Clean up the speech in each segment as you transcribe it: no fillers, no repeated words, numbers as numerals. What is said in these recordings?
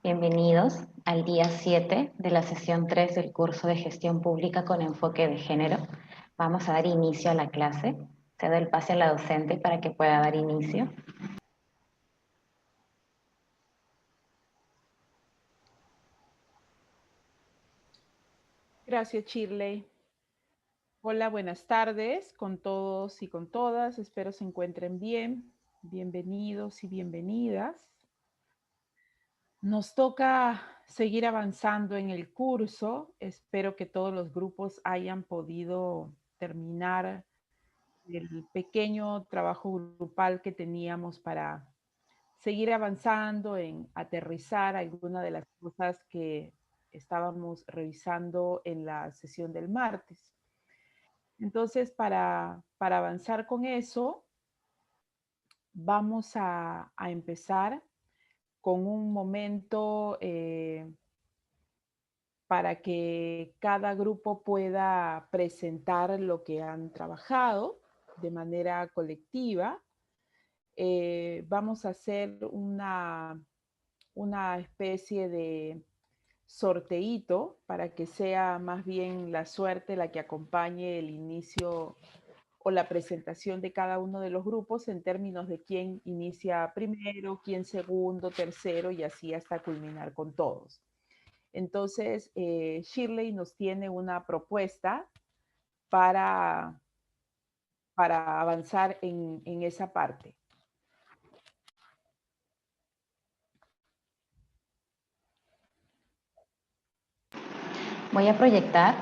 Bienvenidos al día 7 de la sesión 3 del curso de Gestión Pública con enfoque de género. Vamos a dar inicio a la clase. Cedo el pase a la docente para que pueda dar inicio. Gracias, Shirley. Hola, buenas tardes con todos y con todas. Espero se encuentren bien. Bienvenidos y bienvenidas. Nos toca seguir avanzando en el curso. Espero que todos los grupos hayan podido terminar el pequeño trabajo grupal que teníamos para seguir avanzando en aterrizar algunas de las cosas que estábamos revisando en la sesión del martes. Entonces, para avanzar con eso, vamos a empezar con un momento para que cada grupo pueda presentar lo que han trabajado de manera colectiva. Vamos a hacer una especie de sorteíto para que sea más bien la suerte la que acompañe el inicio o la presentación de cada uno de los grupos en términos de quién inicia primero, quién segundo, tercero y así hasta culminar con todos. Entonces, Shirley nos tiene una propuesta para avanzar en esa parte. Voy a proyectar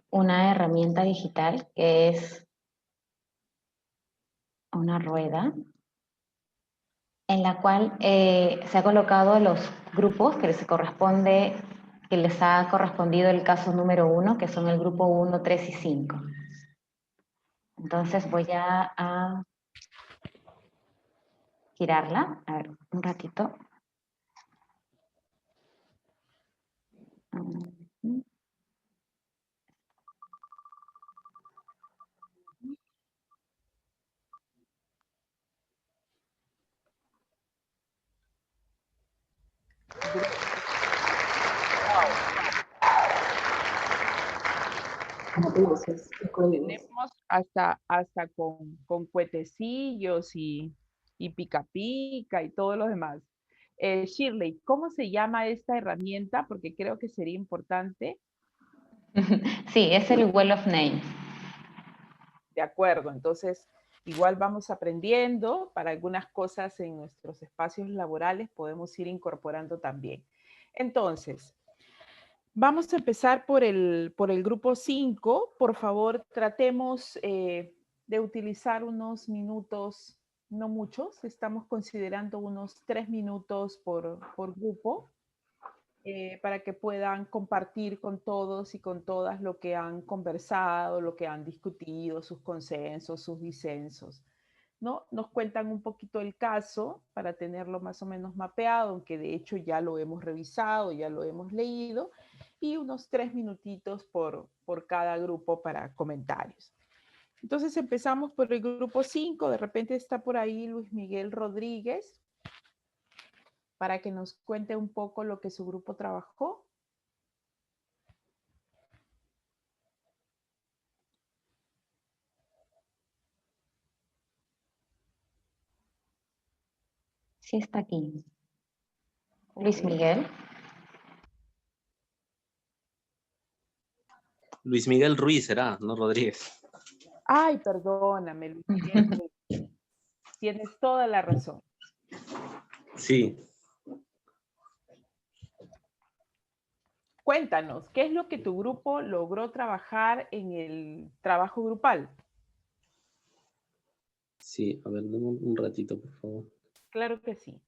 una herramienta digital que es una rueda en la cual se ha colocado los grupos que les ha correspondido el caso número 1, que son el grupo 1, 3 y 5. Entonces voy a girarla, a ver, un ratito. Tenemos hasta con cuetecillos y pica pica y todo lo demás. Shirley, ¿cómo se llama esta herramienta? Porque creo que sería importante. Sí, es el Well of Names. De acuerdo, entonces igual vamos aprendiendo para algunas cosas en nuestros espacios laborales podemos ir incorporando también. Entonces, vamos a empezar por el grupo 5. Por favor, tratemos de utilizar unos minutos, no muchos, estamos considerando unos 3 minutos por grupo, para que puedan compartir con todos y con todas lo que han conversado, lo que han discutido, sus consensos, sus disensos. ¿No? Nos cuentan un poquito el caso para tenerlo más o menos mapeado, aunque de hecho ya lo hemos revisado, ya lo hemos leído, y unos 3 minutitos por cada grupo para comentarios. Entonces empezamos por el grupo 5, de repente está por ahí Luis Miguel Rodríguez, para que nos cuente un poco lo que su grupo trabajó. Sí, está aquí. Luis Miguel. Luis Miguel Ruiz será, no Rodríguez. Ay, perdóname, Luis Miguel Ruiz. Tienes toda la razón. Sí. Cuéntanos, ¿qué es lo que tu grupo logró trabajar en el trabajo grupal? Sí, a ver, dame un ratito, por favor. Claro que sí.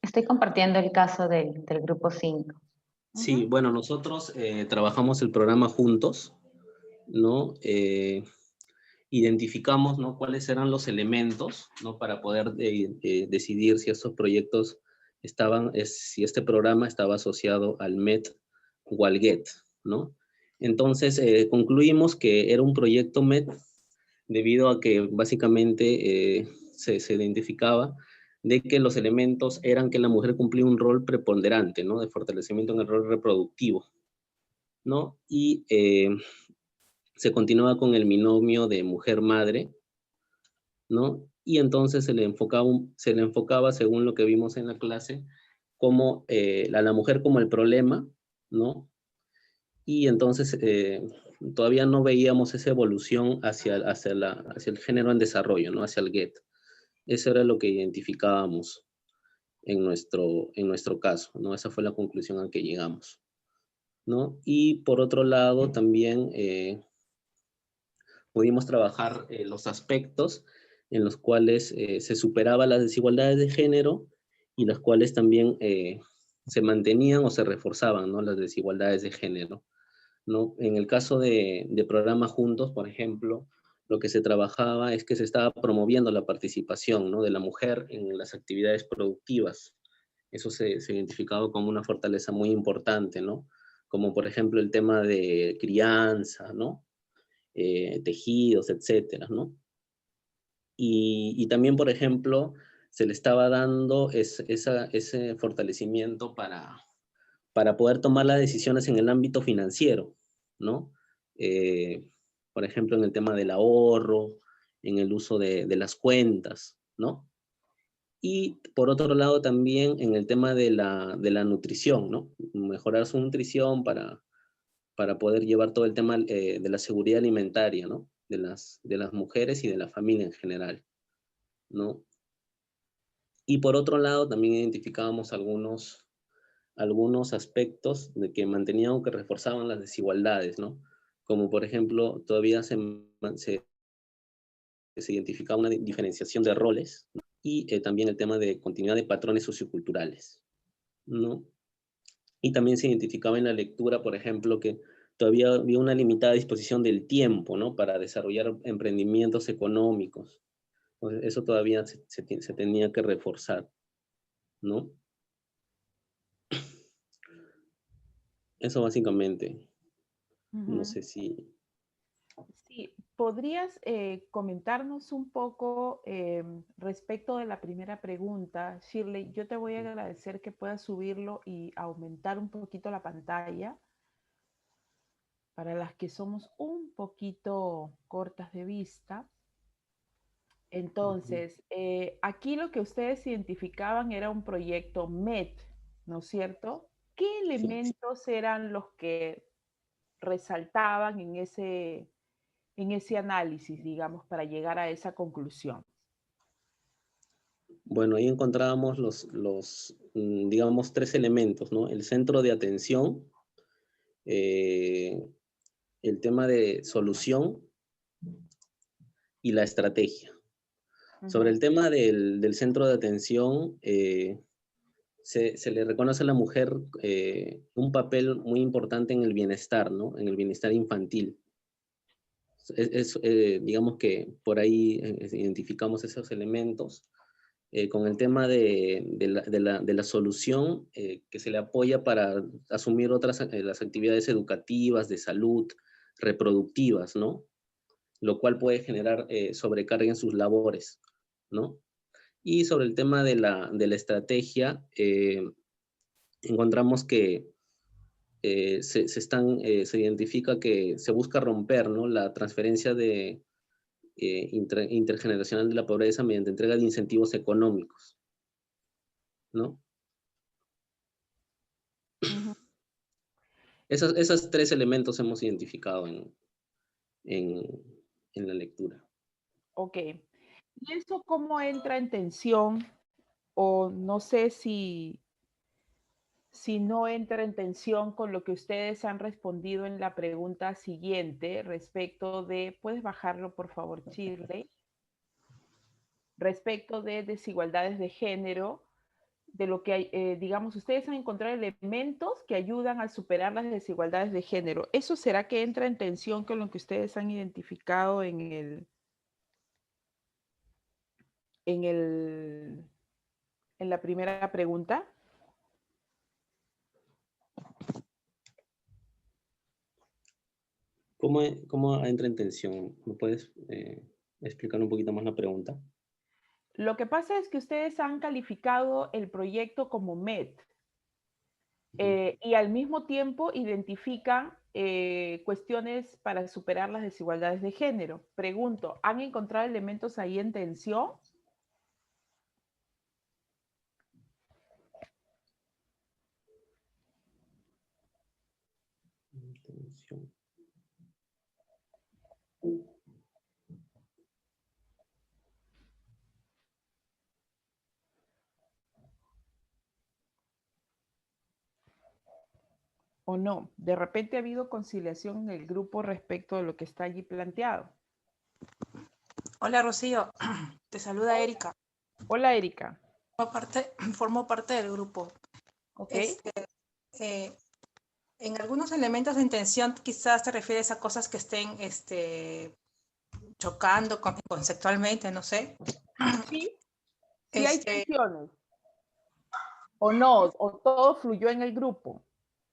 Estoy compartiendo el caso del grupo 5. Sí, bueno, nosotros trabajamos el programa juntos, ¿no? Identificamos, ¿no?, cuáles eran los elementos, ¿no?, para poder decidir si estos proyectos si este programa estaba asociado al MET o al GET, ¿no? Entonces, concluimos que era un proyecto MET debido a que básicamente se identificaba de que los elementos eran que la mujer cumplía un rol preponderante, ¿no? De fortalecimiento en el rol reproductivo, ¿no? Y se continuaba con el binomio de mujer-madre, ¿no? Y entonces se le enfocaba, según lo que vimos en la clase, como a la mujer como el problema, ¿no? Y entonces todavía no veíamos esa evolución hacia el género en desarrollo, ¿no? Hacia el GET. Eso era lo que identificábamos en nuestro caso, ¿no? Esa fue la conclusión a que llegamos, ¿no? Y por otro lado, también pudimos trabajar los aspectos en los cuales se superaban las desigualdades de género y las cuales también se mantenían o se reforzaban, ¿no? Las desigualdades de género, ¿no? En el caso de Programa Juntos, por ejemplo, lo que se trabajaba es que se estaba promoviendo la participación, ¿no? De la mujer en las actividades productivas. Eso se identificaba como una fortaleza muy importante, ¿no? Como por ejemplo el tema de crianza, ¿no? Tejidos, etcétera, ¿no? Y también, por ejemplo, se le estaba dando ese fortalecimiento para poder tomar las decisiones en el ámbito financiero, ¿no? Por ejemplo, en el tema del ahorro, en el uso de las cuentas, ¿no? Y por otro lado también en el tema de la nutrición, ¿no? Mejorar su nutrición para poder llevar todo el tema de la seguridad alimentaria, ¿no? De las mujeres y de la familia en general, ¿no? Y por otro lado también identificábamos algunos aspectos de que mantenían o que reforzaban las desigualdades, ¿no? Como por ejemplo, todavía se identificaba una diferenciación de roles, ¿no? Y también el tema de continuidad de patrones socioculturales, ¿no? Y también se identificaba en la lectura, por ejemplo, que todavía había una limitada disposición del tiempo, ¿no? Para desarrollar emprendimientos económicos. Entonces, eso todavía se tenía que reforzar, ¿no? Eso básicamente, no Ujú. sé si... Sí, ¿podrías comentarnos un poco respecto de la primera pregunta? Shirley, yo te voy a agradecer que puedas subirlo y aumentar un poquito la pantalla para las que somos un poquito cortas de vista. Entonces, aquí lo que ustedes identificaban era un proyecto MET, ¿no es cierto? ¿Qué Sí. elementos eran los que resaltaban en ese análisis, digamos, para llegar a esa conclusión? Bueno, ahí encontrábamos digamos, tres elementos, ¿no? El centro de atención, eh, el tema de solución y la estrategia. Sobre Ujú, el tema del centro de atención, se le reconoce a la mujer un papel muy importante en el bienestar, ¿no? En el bienestar infantil. Digamos que por ahí identificamos esos elementos. Con el tema de la solución que se le apoya para asumir las actividades educativas, de salud, reproductivas, ¿no? Lo cual puede generar sobrecarga en sus labores, ¿no? Y sobre el tema de la estrategia, encontramos que se identifica que se busca romper, ¿no? La transferencia intergeneracional de la pobreza mediante entrega de incentivos económicos, ¿no? ujú. Esos tres elementos hemos identificado en, en la lectura. Ok. ¿Y eso cómo entra en tensión? O no sé si no entra en tensión con lo que ustedes han respondido en la pregunta siguiente respecto de, ¿puedes bajarlo por favor, Shirley? Respecto de desigualdades de género, de lo que hay, digamos, ustedes han encontrado elementos que ayudan a superar las desigualdades de género. ¿Eso será que entra en tensión con lo que ustedes han identificado en, el, en la primera pregunta? ¿Cómo entra en tensión? ¿Me puedes explicar un poquito más la pregunta? Lo que pasa es que ustedes han calificado el proyecto como MET y al mismo tiempo identifican cuestiones para superar las desigualdades de género. Pregunto, ¿han encontrado elementos ahí en tensión? Tensión. ¿O no? De repente ha habido conciliación en el grupo respecto de lo que está allí planteado. Hola Rocío, te saluda Erika. Hola, Erika. Formo parte del grupo. Ok. En algunos elementos de intención quizás te refieres a cosas que estén chocando conceptualmente, no sé. Sí, sí hay Este, tensiones. ¿O no? ¿O todo fluyó en el grupo?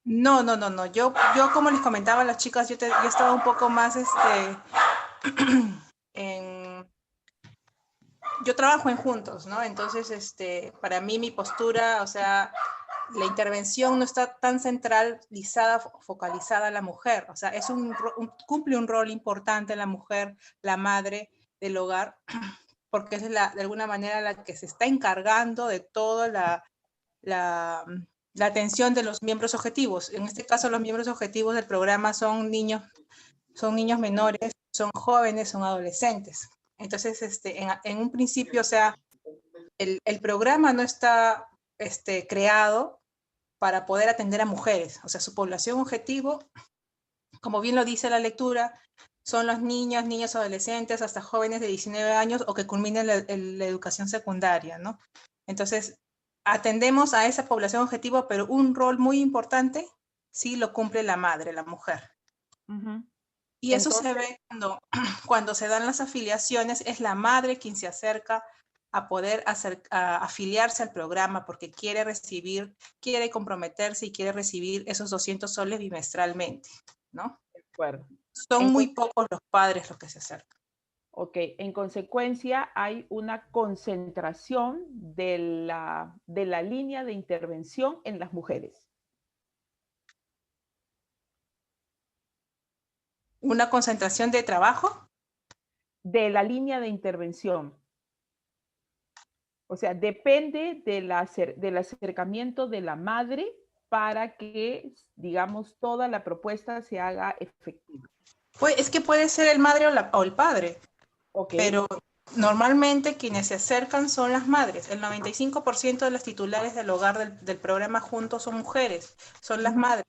no. Yo como les comentaba a las chicas, yo estaba un poco más yo trabajo en juntos, ¿no? Entonces, para mí mi postura, o sea, la intervención no está tan centralizada, focalizada a la mujer. O sea, cumple un rol importante la mujer, la madre del hogar, porque es de alguna manera la que se está encargando de toda la atención de los miembros objetivos. En este caso, los miembros objetivos del programa son niños menores, son jóvenes, son adolescentes. Entonces, en un principio, o sea, el programa no está creado para poder atender a mujeres. O sea, su población objetivo, como bien lo dice la lectura, son los niños, adolescentes, hasta jóvenes de 19 años o que culminen la educación secundaria, ¿no? Entonces, atendemos a esa población objetivo, pero un rol muy importante sí lo cumple la madre, la mujer. Y eso se ve cuando se dan las afiliaciones, es la madre quien se acerca a poder afiliarse al programa porque quiere comprometerse y quiere recibir esos 200 soles bimestralmente, ¿no? De acuerdo. Son muy pocos los padres los que se acercan. Ok, en consecuencia hay una concentración de la línea de intervención en las mujeres. ¿Una concentración de trabajo? De la línea de intervención. O sea, depende del acercamiento de la madre para que, digamos, toda la propuesta se haga efectiva. Pues es que puede ser el madre o el padre, Okay. Pero normalmente quienes se acercan son las madres. El 95% de las titulares del hogar del programa Juntos son mujeres, son las madres.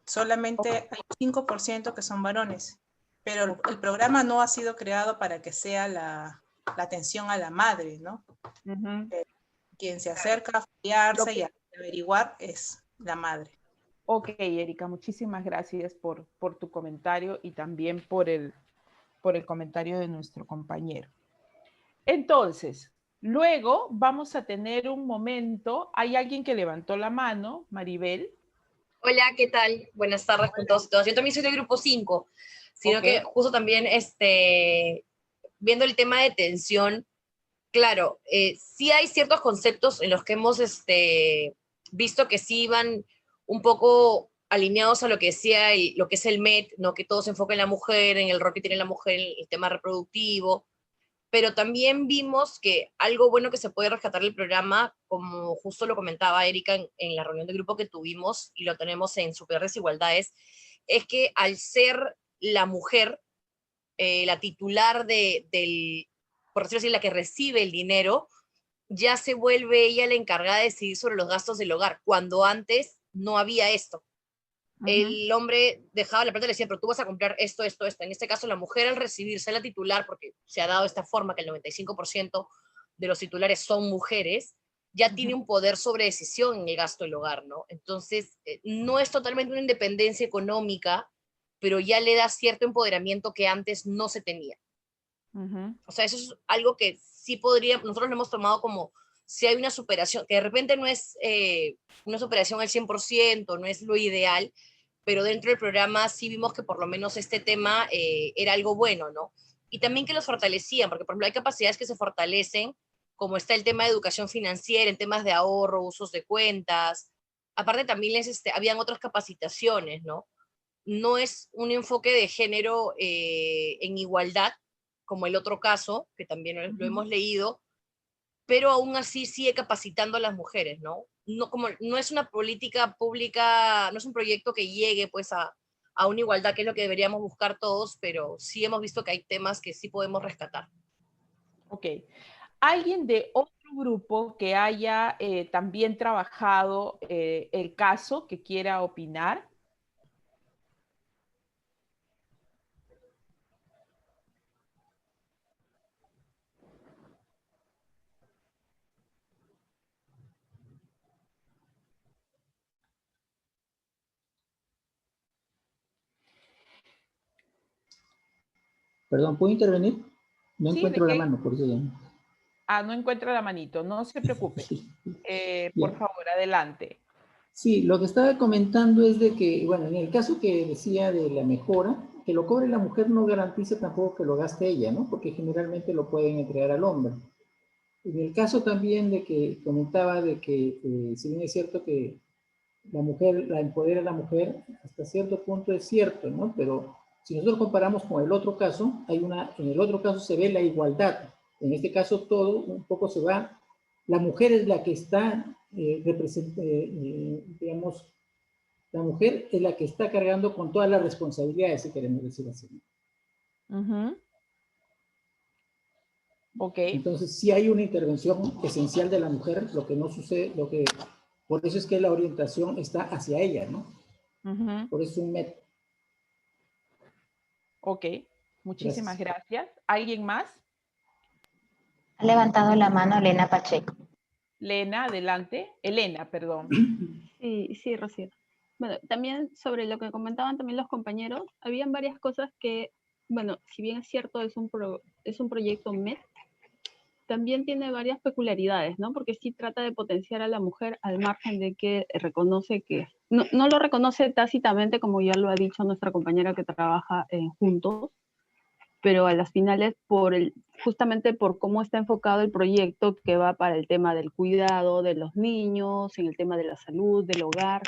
Solamente hay 5% que son varones. Pero el programa no ha sido creado para que sea la atención a la madre, ¿no? Quien se acerca a afiliarse y a averiguar es la madre. Ok, Erika, muchísimas gracias por tu comentario y también por el comentario de nuestro compañero. Entonces, luego vamos a tener un momento. Hay alguien que levantó la mano, Maribel. Hola, ¿qué tal? Buenas tardes con todos y todas. Yo también soy del grupo 5, sino que justo también viendo el tema de tensión, claro, sí hay ciertos conceptos en los que hemos visto que sí van un poco alineados a lo que decía lo que es el MET, ¿no? Que todo se enfoca en la mujer, en el rol que tiene la mujer, en el tema reproductivo, pero también vimos que algo bueno que se puede rescatar del programa, como justo lo comentaba Erika en la reunión de grupo que tuvimos y lo tenemos en Superar Desigualdades, es que al ser la mujer la titular por decirlo así, la que recibe el dinero, ya se vuelve ella la encargada de decidir sobre los gastos del hogar, cuando antes no había esto. El hombre dejaba la plata y le decía, pero tú vas a comprar esto. En este caso, la mujer al recibirse la titular, porque se ha dado esta forma que el 95% de los titulares son mujeres, ya tiene un poder sobre decisión en el gasto del hogar, ¿no? Entonces, no es totalmente una independencia económica, pero ya le da cierto empoderamiento que antes no se tenía. O sea, eso es algo que sí nosotros lo hemos tomado como si hay una superación, que de repente no es una superación al 100%, no es lo ideal, pero dentro del programa sí vimos que por lo menos este tema era algo bueno, ¿no? Y también que los fortalecían, porque por ejemplo hay capacidades que se fortalecen, como está el tema de educación financiera, en temas de ahorro, usos de cuentas. Aparte también habían otras capacitaciones, ¿no? No es un enfoque de género en igualdad, como el otro caso, que también lo hemos leído, pero aún así sigue capacitando a las mujeres, ¿no? No es una política pública, no es un proyecto que llegue pues a una igualdad, que es lo que deberíamos buscar todos, pero sí hemos visto que hay temas que sí podemos rescatar. Ok. ¿Alguien de otro grupo que haya también trabajado el caso que quiera opinar? Perdón, ¿puedo intervenir? No Sí, ¿de encuentro la qué? mano, por eso ya. Ah, no encuentra la manito, no se preocupe. Sí, Por ya. favor, adelante. Sí, lo que estaba comentando es de que, bueno, en el caso que decía de la mejora, que lo cobre la mujer no garantiza tampoco que lo gaste ella, ¿no? Porque generalmente lo pueden entregar al hombre. En el caso también de que comentaba de que, si bien es cierto que la mujer, la empodera a la mujer, hasta cierto punto es cierto, ¿no? Pero si nosotros comparamos con el otro caso, en el otro caso se ve la igualdad. En este caso todo un poco se va, la mujer es la que está, digamos, la mujer es la que está cargando con todas las responsabilidades, si queremos decir así. Ok. Entonces, sí hay una intervención esencial de la mujer, lo que no sucede, por eso es que la orientación está hacia ella, ¿no? Por eso es un método. Ok, muchísimas gracias. ¿Alguien más? Ha levantado la mano Elena Pacheco. Lena, adelante. Elena, perdón. Sí, Rocío. Bueno, también sobre lo que comentaban también los compañeros, habían varias cosas que, bueno, si bien es cierto, es un proyecto MET, también tiene varias peculiaridades, ¿no? Porque sí trata de potenciar a la mujer al margen de que reconoce que, no lo reconoce tácitamente, como ya lo ha dicho nuestra compañera que trabaja juntos, pero a las finales justamente por cómo está enfocado el proyecto, que va para el tema del cuidado de los niños, en el tema de la salud, del hogar,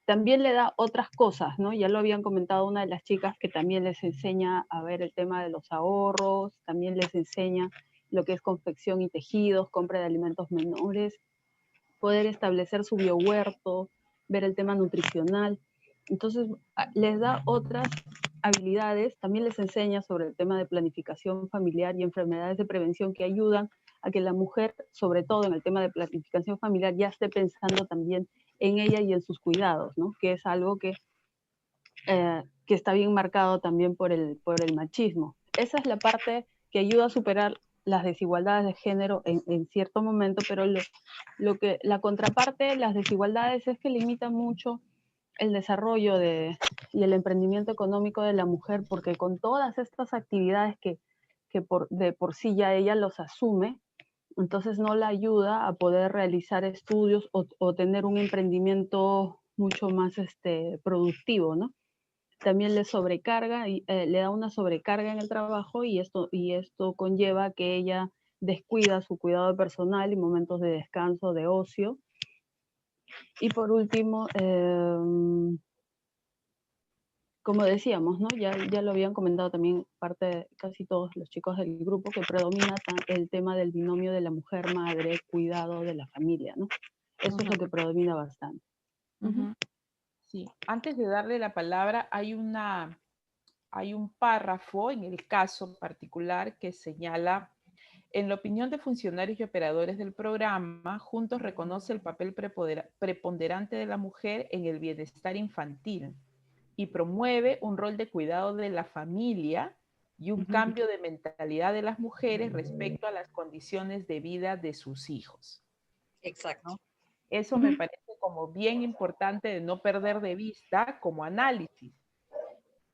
también le da otras cosas, ¿no? Ya lo habían comentado una de las chicas, que también les enseña a ver el tema de los ahorros, también les enseña lo que es confección y tejidos, compra de alimentos menores, poder establecer su biohuerto, ver el tema nutricional. Entonces, les da otras habilidades, también les enseña sobre el tema de planificación familiar y enfermedades de prevención que ayudan a que la mujer, sobre todo en el tema de planificación familiar, ya esté pensando también en ella y en sus cuidados, ¿no? Que es algo que está bien marcado también por el machismo. Esa es la parte que ayuda a superar las desigualdades de género en cierto momento, pero la contraparte de las desigualdades es que limita mucho el desarrollo y el emprendimiento económico de la mujer, porque con todas estas actividades que de por sí ya ella los asume, entonces no la ayuda a poder realizar estudios o tener un emprendimiento mucho más productivo, ¿no? También le sobrecarga y le da una sobrecarga en el trabajo, y esto conlleva que ella descuida su cuidado personal y momentos de descanso, de ocio. Y por último, como decíamos, ¿no? Ya lo habían comentado también casi todos los chicos del grupo, que predomina el tema del binomio de la mujer madre, cuidado de la familia, ¿no? Eso es lo que predomina bastante. Sí, antes de darle la palabra, hay un párrafo en el caso particular que señala: en la opinión de funcionarios y operadores del programa, Juntos reconoce el papel preponderante de la mujer en el bienestar infantil y promueve un rol de cuidado de la familia y un cambio de mentalidad de las mujeres respecto a las condiciones de vida de sus hijos. Exacto. ¿No? Eso me parece como bien importante de no perder de vista como análisis.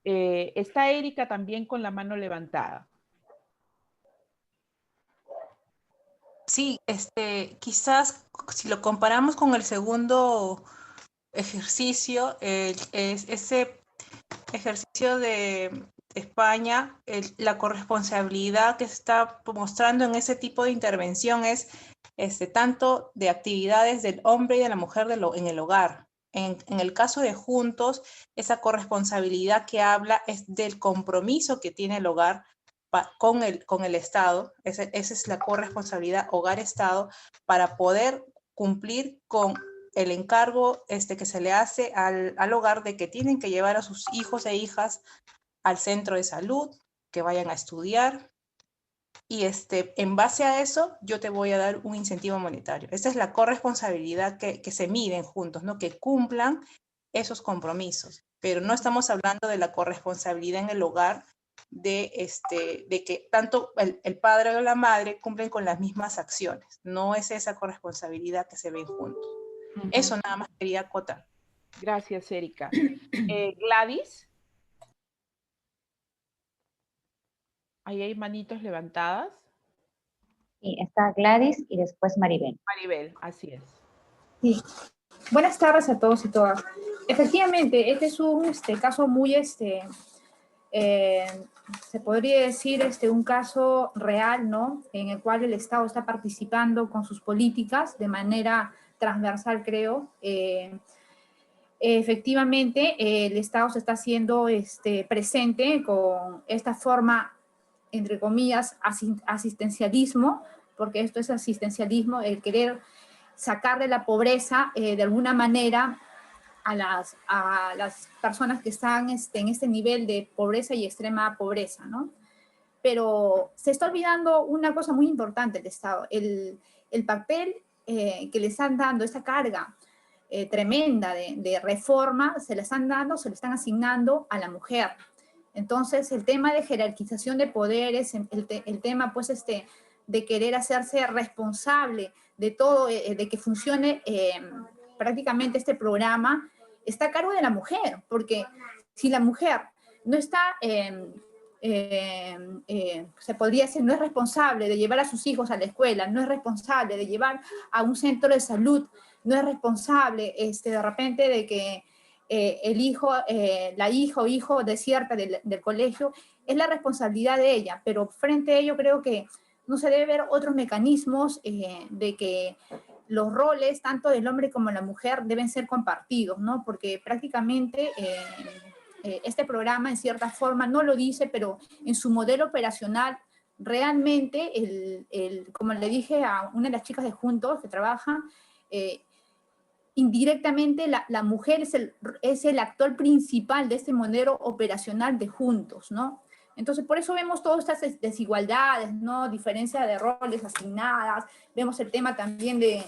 Está Erika también con la mano levantada. Sí, quizás si lo comparamos con el segundo ejercicio, ese ejercicio de España, la corresponsabilidad que se está mostrando en ese tipo de intervención es tanto de actividades del hombre y de la mujer en el hogar. En el caso de Juntos, esa corresponsabilidad que habla es del compromiso que tiene el hogar con el Estado. Esa es la corresponsabilidad hogar-Estado para poder cumplir con el encargo que se le hace al hogar de que tienen que llevar a sus hijos e hijas al centro de salud, que vayan a estudiar, y en base a eso yo te voy a dar un incentivo monetario. Esa es la corresponsabilidad que se miden Juntos, ¿no? Que cumplan esos compromisos, pero no estamos hablando de la corresponsabilidad en el hogar de que tanto el padre o la madre cumplen con las mismas acciones. No es esa corresponsabilidad que se ve Juntos. Eso nada más quería acotar. Gracias, Erika. Gladys. Ahí hay manitos levantadas. Sí, está Gladys y después Maribel. Maribel, así es. Sí. Buenas tardes a todos y todas. Efectivamente, este es un caso muy, se podría decir, un caso real, ¿no? En el cual el Estado está participando con sus políticas de manera transversal, creo. Efectivamente, el Estado se está haciendo presente con esta forma, entre comillas, asistencialismo, porque esto es asistencialismo, el querer sacar de la pobreza de alguna manera a las personas que están en este nivel de pobreza y extrema pobreza, ¿no? Pero se está olvidando una cosa muy importante del Estado, el papel que le están dando, esa carga tremenda de reforma, se le están asignando a la mujer. Entonces, el tema de jerarquización de poderes, el tema, pues, de querer hacerse responsable de todo, de que funcione prácticamente este programa, está a cargo de la mujer, porque si la mujer no está, se podría decir, no es responsable de llevar a sus hijos a la escuela, no es responsable de llevar a un centro de salud, no es responsable de repente de que el hijo, la hija o hijo desierta del colegio, es la responsabilidad de ella, pero frente a ello creo que no se debe ver otros mecanismos de que los roles, tanto del hombre como de la mujer, deben ser compartidos, ¿no? Porque prácticamente este programa, en cierta forma, no lo dice, pero en su modelo operacional, realmente, como le dije a una de las chicas de Juntos que trabajan, indirectamente la mujer es el actor principal de este modelo operacional de Juntos, ¿no? Entonces, por eso vemos todas estas desigualdades, ¿no? Diferencia de roles asignadas, vemos el tema también de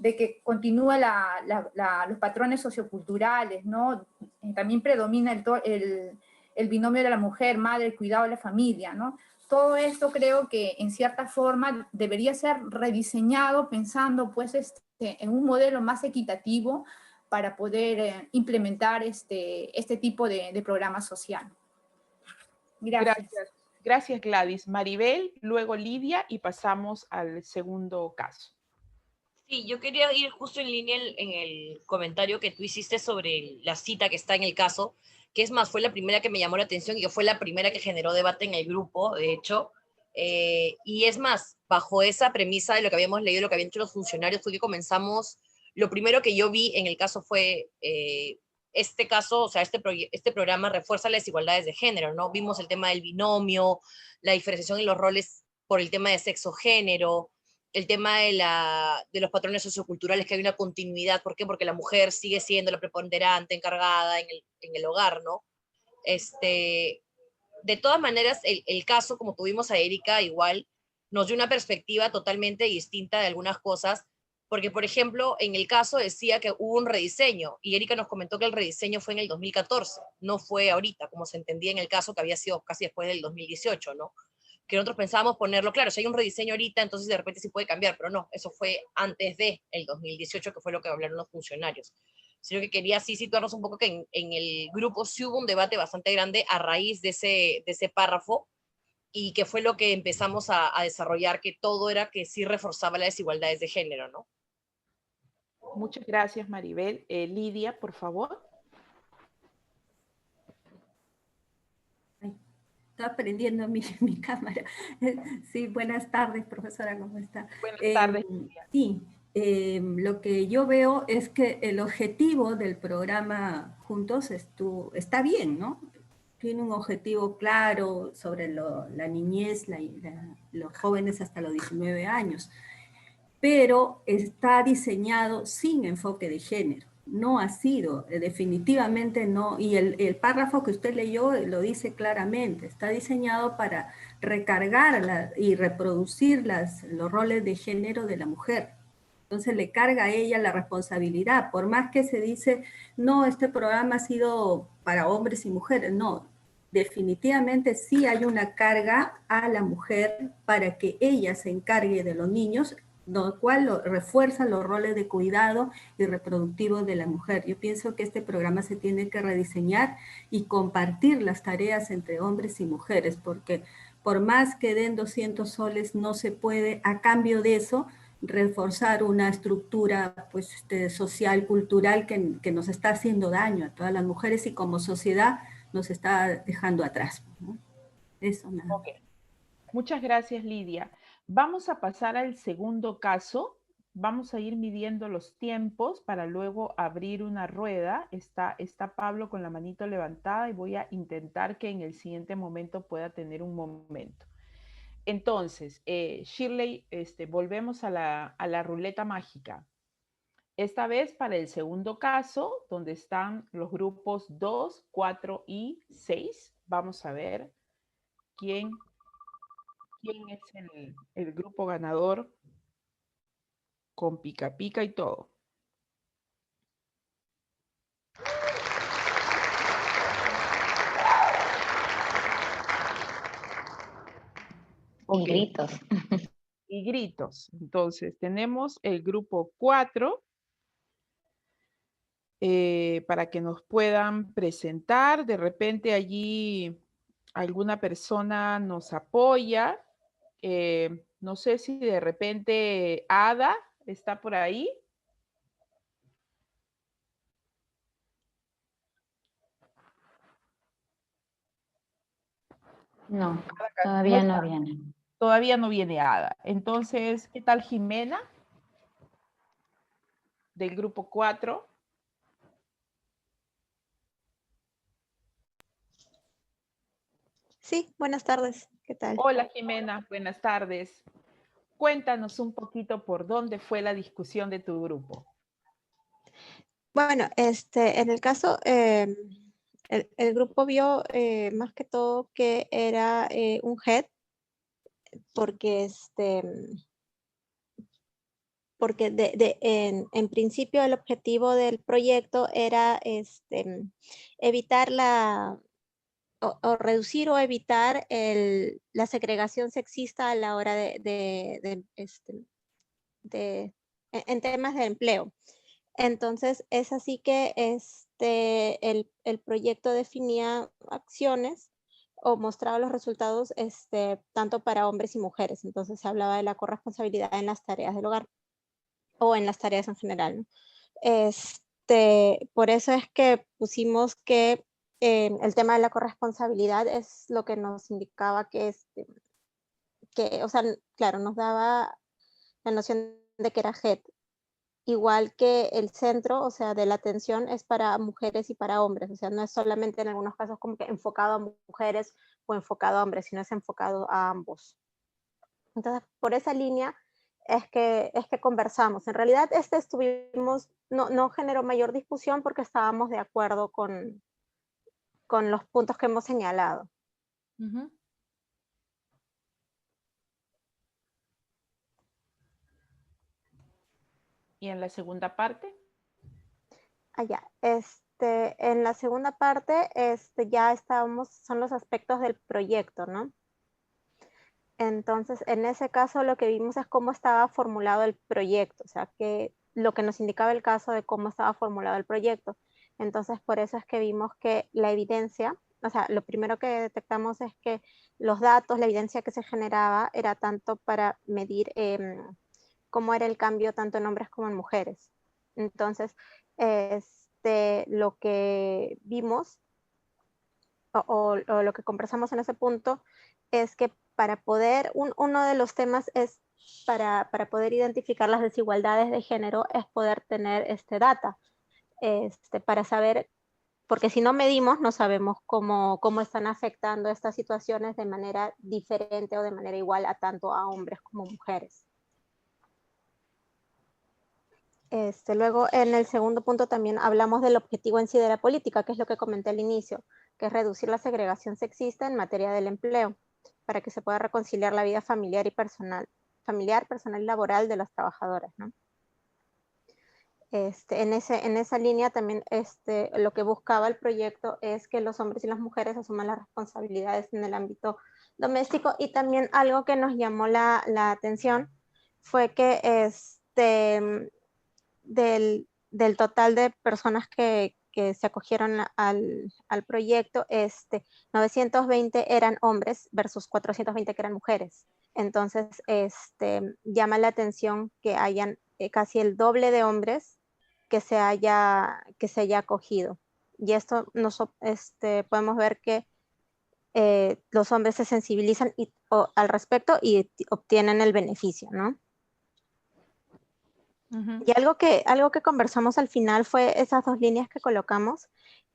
que continúa los patrones socioculturales, ¿no? También predomina el binomio de la mujer, madre, el cuidado de la familia, ¿no? Todo esto creo que en cierta forma debería ser rediseñado pensando pues en un modelo más equitativo para poder implementar este tipo de programa social. Gracias. Gracias, Gladys. Maribel, luego Lidia y pasamos al segundo caso. Sí, yo quería ir justo en línea en el comentario que tú hiciste sobre la cita que está en el caso, que es más, fue la primera que me llamó la atención y que fue la primera que generó debate en el grupo, de hecho. Y es más, bajo esa premisa de lo que habíamos leído, lo que habían hecho los funcionarios, fue que comenzamos, lo primero que yo vi en el caso fue este caso, o sea, este programa refuerza las desigualdades de género, ¿no? Vimos el tema del binomio, la diferenciación en los roles por el tema de sexo-género, el tema de los patrones socioculturales, que hay una continuidad. ¿Por qué? Porque la mujer sigue siendo la preponderante, encargada en el hogar, ¿no? De todas maneras, el caso, como tuvimos a Erika, igual nos dio una perspectiva totalmente distinta de algunas cosas, porque, por ejemplo, en el caso decía que hubo un rediseño, y Erika nos comentó que el rediseño fue en el 2014, no fue ahorita, como se entendía en el caso que había sido casi después del 2018, ¿no? Que nosotros pensábamos ponerlo, claro, si hay un rediseño ahorita, entonces de repente sí puede cambiar, pero no, eso fue antes de el 2018, que fue lo que hablaron los funcionarios. Sino que quería así situarnos un poco que en el grupo sí hubo un debate bastante grande a raíz de ese párrafo, y que fue lo que empezamos a desarrollar, que todo era que sí reforzaba las desigualdades de género, ¿no? Muchas gracias, Maribel. Lidia, por favor. Estaba prendiendo mi cámara. Sí, buenas tardes, profesora, ¿cómo está? Buenas tardes. Sí, lo que yo veo es que el objetivo del programa Juntos está bien, ¿no? Tiene un objetivo claro sobre la niñez, los jóvenes hasta los 19 años, pero está diseñado sin enfoque de género. No ha sido, definitivamente no, y el párrafo que usted leyó lo dice claramente, está diseñado para recargar y reproducir los roles de género de la mujer. Entonces le carga a ella la responsabilidad, por más que se dice, no, este programa ha sido para hombres y mujeres, no, definitivamente sí hay una carga a la mujer para que ella se encargue de los niños, lo cual refuerza los roles de cuidado y reproductivo de la mujer. Yo pienso que este programa se tiene que rediseñar y compartir las tareas entre hombres y mujeres, porque por más que den 200 soles, no se puede, a cambio de eso, reforzar una estructura pues, social, cultural, que nos está haciendo daño a todas las mujeres y como sociedad nos está dejando atrás, ¿no? Eso nada. Okay. Muchas gracias, Lidia. Vamos a pasar al segundo caso. Vamos a ir midiendo los tiempos para luego abrir una rueda. Está Pablo con la manito levantada y voy a intentar que en el siguiente momento pueda tener un momento. Entonces, Shirley, volvemos a la ruleta mágica. Esta vez para el segundo caso, donde están los grupos 2, 4 y 6. Vamos a ver quién es el grupo ganador con pica pica y todo. Y gritos. Y gritos. Entonces, tenemos el grupo 4 para que nos puedan presentar. De repente allí alguna persona nos apoya. No sé si de repente Ada está por ahí. No, todavía no viene. Todavía no viene Ada. Entonces, ¿qué tal Jimena? Del grupo 4. Sí, buenas tardes. ¿Qué tal? Hola Jimena, buenas tardes. Cuéntanos un poquito por dónde fue la discusión de tu grupo. Bueno, en el caso, el grupo vio más que todo que era un head, porque en principio el objetivo del proyecto era evitar o reducir o evitar la segregación sexista a la hora en temas de empleo. Entonces, es así que el proyecto definía acciones o mostraba los resultados tanto para hombres y mujeres. Entonces, se hablaba de la corresponsabilidad en las tareas del hogar o en las tareas en general, ¿no? Por eso es que pusimos que el tema de la corresponsabilidad es lo que nos indicaba o sea, claro, nos daba la noción de que era head. Igual que el centro, o sea, de la atención es para mujeres y para hombres, o sea, no es solamente en algunos casos como que enfocado a mujeres o enfocado a hombres, sino es enfocado a ambos. Entonces, por esa línea es que conversamos. En realidad, no generó mayor discusión porque estábamos de acuerdo con los puntos que hemos señalado. Uh-huh. ¿Y en la segunda parte? Allá, en la segunda parte, ya son los aspectos del proyecto, ¿no? Entonces, en ese caso, lo que vimos es cómo estaba formulado el proyecto, o sea, lo que nos indicaba el caso de cómo estaba formulado el proyecto. Entonces, por eso es que vimos que la evidencia, o sea, lo primero que detectamos es que los datos, la evidencia que se generaba era tanto para medir cómo era el cambio tanto en hombres como en mujeres. Entonces, lo que vimos o lo que conversamos en ese punto es que para poder, uno de los temas es para poder identificar las desigualdades de género es poder tener data, para saber, porque si no medimos no sabemos cómo están afectando estas situaciones de manera diferente o de manera igual a tanto a hombres como mujeres. Luego, en el segundo punto también hablamos del objetivo en sí de la política, que es lo que comenté al inicio, que es reducir la segregación sexista en materia del empleo, para que se pueda reconciliar la vida familiar y personal y laboral de las trabajadoras, ¿no? En esa línea también lo que buscaba el proyecto es que los hombres y las mujeres asuman las responsabilidades en el ámbito doméstico, y también algo que nos llamó la atención fue que del total de personas que se acogieron al proyecto, 920 eran hombres versus 420 que eran mujeres. Entonces, llama la atención que hayan casi el doble de hombres que se haya acogido. Y esto podemos ver que los hombres se sensibilizan al respecto y obtienen el beneficio, ¿no? Y algo que conversamos al final fue esas dos líneas que colocamos,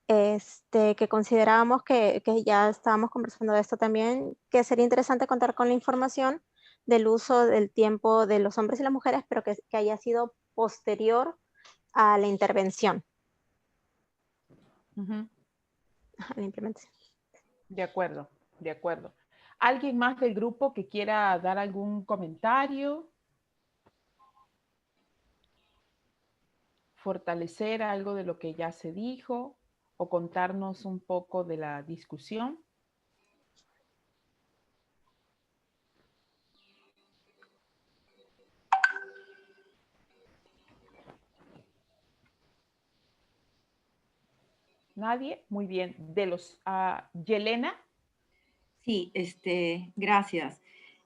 que considerábamos que ya estábamos conversando de esto también, que sería interesante contar con la información del uso del tiempo de los hombres y las mujeres, pero que haya sido posterior a la intervención. A la implementación. De acuerdo, de acuerdo. ¿Alguien más del grupo que quiera dar algún comentario? Fortalecer algo de lo que ya se dijo o contarnos un poco de la discusión. ¿Nadie? Muy bien. Yelena. Sí, gracias.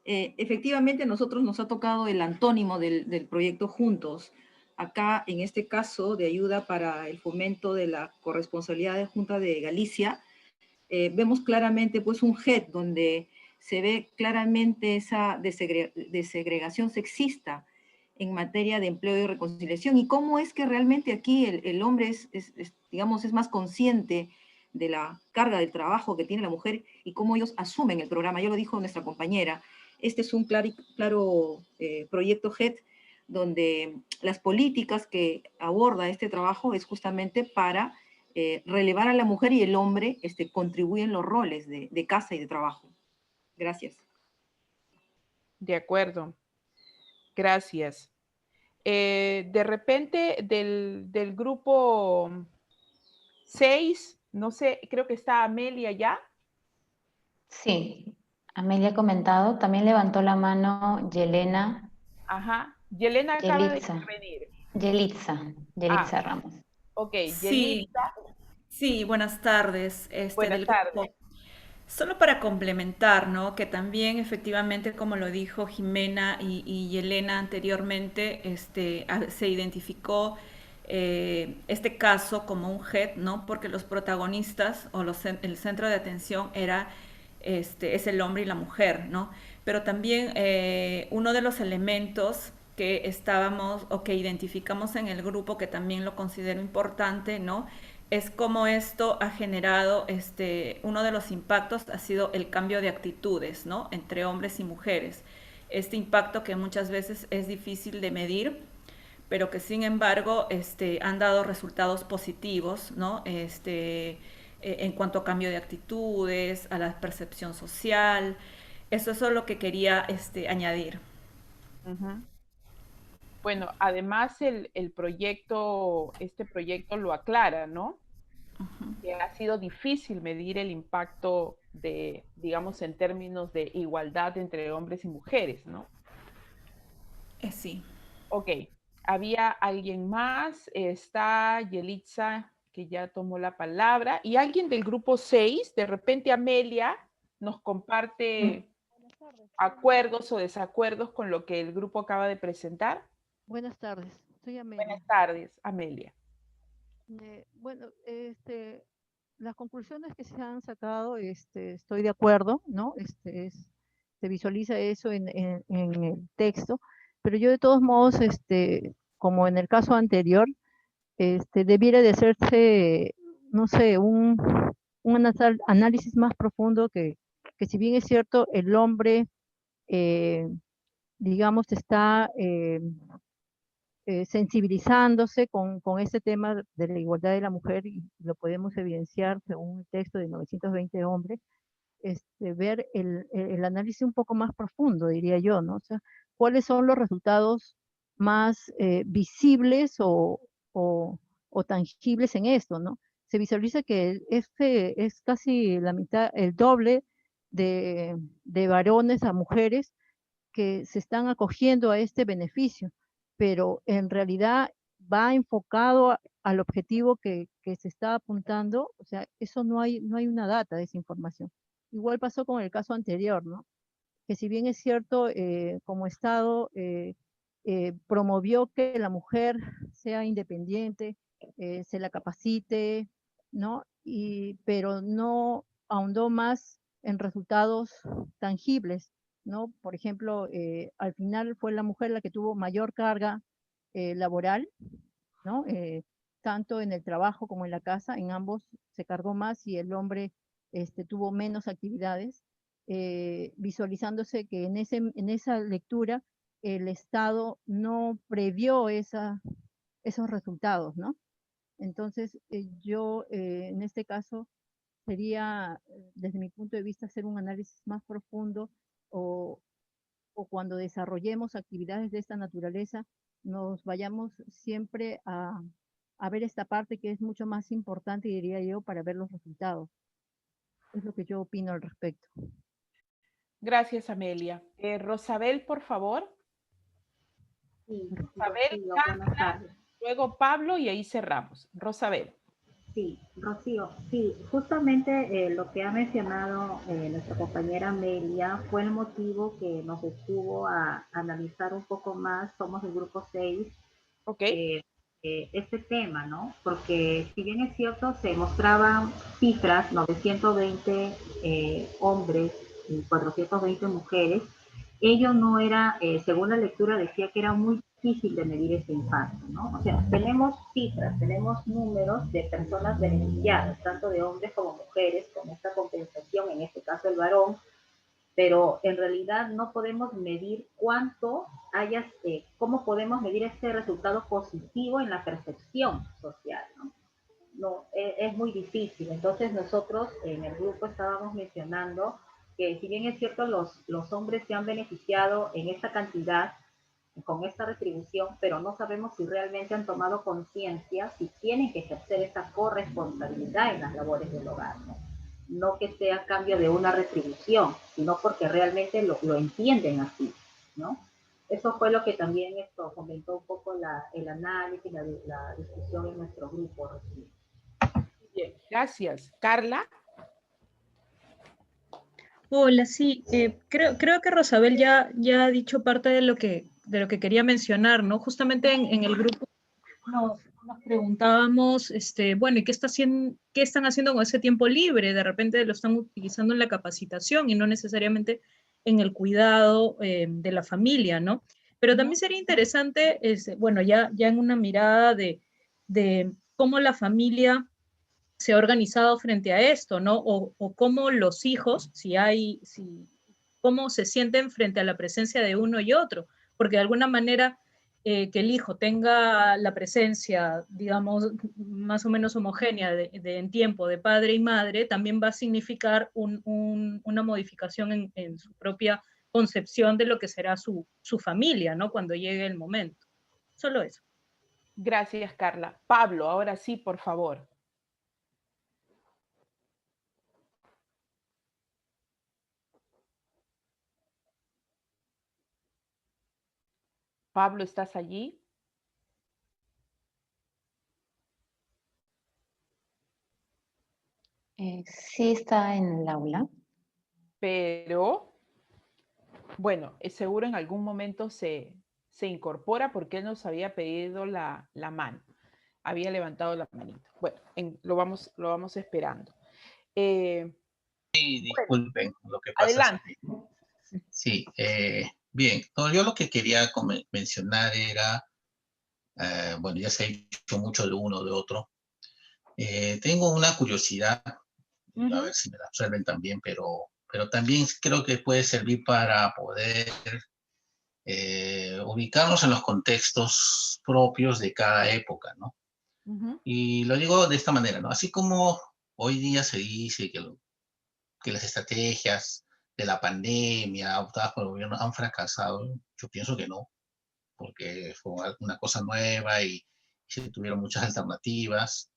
Efectivamente, a nosotros nos ha tocado el antónimo del proyecto Juntos. Acá, en este caso, de ayuda para el fomento de la corresponsabilidad de Junta de Galicia, vemos claramente pues un JET donde se ve claramente esa desegregación sexista en materia de empleo y reconciliación, y cómo es que realmente aquí el hombre digamos, es más consciente de la carga del trabajo que tiene la mujer y cómo ellos asumen el programa. Ya lo dijo nuestra compañera, este es un claro proyecto JET donde las políticas que aborda este trabajo es justamente para relevar a la mujer, y el hombre contribuyen los roles de casa y de trabajo. Gracias. De acuerdo. Gracias. De repente, del grupo 6, no sé, creo que está Amelia ya. Sí, Amelia ha comentado. También levantó la mano Yelena. Ajá. Yelena acaba de intervenir. Yelitza Ramos. Ok, sí, Yelitza. Sí, buenas tardes. Buenas tardes. Solo para complementar, ¿no? Que también efectivamente, como lo dijo Jimena y Yelena anteriormente, se identificó este caso como un JET, ¿no? Porque los protagonistas o el centro de atención es el hombre y la mujer, ¿no? Pero también uno de los elementos que estábamos o que identificamos en el grupo, que también lo considero importante, ¿no? Es como esto ha generado, uno de los impactos ha sido el cambio de actitudes, ¿no? Entre hombres y mujeres. Este impacto que muchas veces es difícil de medir, pero que sin embargo han dado resultados positivos, ¿no? En cuanto a cambio de actitudes, a la percepción social. Eso es lo que quería añadir. Bueno, además este proyecto lo aclara, ¿no? Que ha sido difícil medir el impacto digamos, en términos de igualdad entre hombres y mujeres, ¿no? Sí. Ok, ¿había alguien más? Está Yelitza, que ya tomó la palabra, y alguien del grupo 6, de repente Amelia nos comparte acuerdos o desacuerdos con lo que el grupo acaba de presentar. Buenas tardes. Soy Amelia. Buenas tardes, Amelia. Bueno, las conclusiones que se han sacado, estoy de acuerdo, ¿no? Se visualiza eso en el texto, pero yo de todos modos, como en el caso anterior, debiera de hacerse, no sé, un análisis más profundo que si bien es cierto, el hombre, digamos, está sensibilizándose con este tema de la igualdad de la mujer, y lo podemos evidenciar según el texto de 920 hombres, ver el análisis un poco más profundo, diría yo, ¿no? O sea, cuáles son los resultados más visibles o tangibles en esto, ¿no? Se visualiza que es casi la mitad, el doble de varones a mujeres que se están acogiendo a este beneficio, pero en realidad va enfocado al objetivo que se está apuntando. O sea, eso no hay una data de esa información. Igual pasó con el caso anterior, ¿no? Que si bien es cierto, como Estado promovió que la mujer sea independiente, se la capacite, ¿no? Pero no ahondó más en resultados tangibles, ¿no? Por ejemplo, al final fue la mujer la que tuvo mayor carga laboral, ¿no? Tanto en el trabajo como en la casa, en ambos se cargó más y el hombre tuvo menos actividades, visualizándose que en esa lectura el Estado no previó esos resultados, ¿no? Entonces, yo en este caso sería, desde mi punto de vista, hacer un análisis más profundo, o cuando desarrollemos actividades de esta naturaleza, nos vayamos siempre a ver esta parte que es mucho más importante, diría yo, para ver los resultados. Es lo que yo opino al respecto. Gracias, Amelia. Rosabel, por favor. Sí, Rosabel, Rocío, Carla, buenas tardes. luego Pablo y ahí cerramos. Rosabel. Sí, Rocío, sí, justamente lo que ha mencionado nuestra compañera Amelia fue el motivo que nos estuvo a analizar un poco más, somos el grupo 6, este tema, ¿no? Porque si bien es cierto, se mostraban cifras, 920 hombres y 420 mujeres, ello no era, según la lectura decía que era muy difícil de medir ese impacto, ¿no? O sea, tenemos cifras, tenemos números de personas beneficiadas, tanto de hombres como mujeres, con esta compensación, en este caso el varón, pero en realidad no podemos medir cuánto hayas, cómo podemos medir este resultado positivo en la percepción social, ¿no? No, es muy difícil. Entonces nosotros en el grupo estábamos mencionando que si bien es cierto los hombres se han beneficiado en esta cantidad, con esta retribución, pero no sabemos si realmente han tomado conciencia, si tienen que ejercer esa corresponsabilidad en las labores del hogar, ¿no? No que sea a cambio de una retribución, sino porque realmente lo entienden así, ¿no? Eso fue lo que también comentó un poco el análisis, la discusión en nuestro grupo. Bien, gracias. Carla. Hola, sí, creo que Rosabel ya ha dicho parte de lo que quería mencionar, ¿no? Justamente en el grupo nos preguntábamos, bueno, ¿y qué están haciendo con ese tiempo libre? De repente lo están utilizando en la capacitación y no necesariamente en el cuidado de la familia, ¿no? Pero también sería interesante, bueno, ya en una mirada de cómo la familia se ha organizado frente a esto, ¿no? O cómo los hijos, cómo se sienten frente a la presencia de uno y otro, porque de alguna manera que el hijo tenga la presencia, digamos, más o menos homogénea en tiempo de padre y madre, también va a significar una modificación en su propia concepción de lo que será su familia, ¿no? Cuando llegue el momento. Solo eso. Gracias, Carla. Pablo, ahora sí, por favor. Pablo, ¿estás allí? Sí está en el aula. Pero, bueno, seguro en algún momento se se incorpora porque él nos había pedido la mano. Había levantado la manito. Bueno, lo vamos esperando. Sí, disculpen, lo que pasa adelante. Sí, bien. No, yo lo que quería mencionar era, bueno, ya se ha dicho mucho de uno o de otro. Tengo una curiosidad, a ver si me la resuelven también, pero también creo que puede servir para poder ubicarnos en los contextos propios de cada época, ¿no? Y lo digo de esta manera, ¿no? Así como hoy día se dice que las estrategias de la pandemia adoptadas por el gobierno han fracasado, yo pienso que no, porque fue una cosa nueva y se tuvieron muchas alternativas.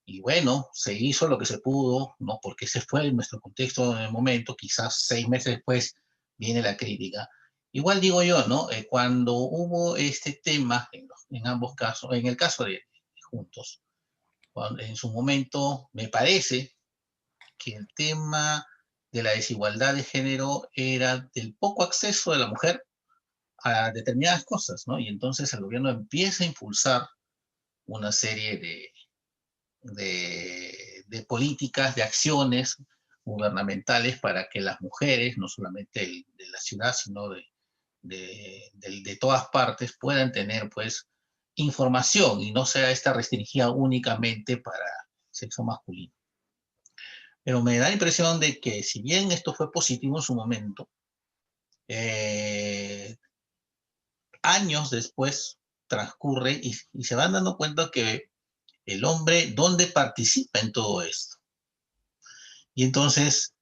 Y bueno, se hizo lo que se pudo, ¿no? Porque ese fue nuestro contexto en el momento. Quizás 6 meses después viene la crítica. Igual digo yo, ¿no? Cuando hubo este tema, en ambos casos, en el caso de Juntos, en su momento, me parece que el tema de la desigualdad de género era del poco acceso de la mujer a determinadas cosas, ¿no? Y entonces el gobierno empieza a impulsar una serie de políticas, de acciones gubernamentales para que las mujeres, no solamente de la ciudad, sino de todas partes, puedan tener, pues, información y no sea esta restringida únicamente para sexo masculino. Pero me da la impresión de que si bien esto fue positivo en su momento, años después transcurre y se van dando cuenta que el hombre, ¿dónde participa en todo esto? Y entonces,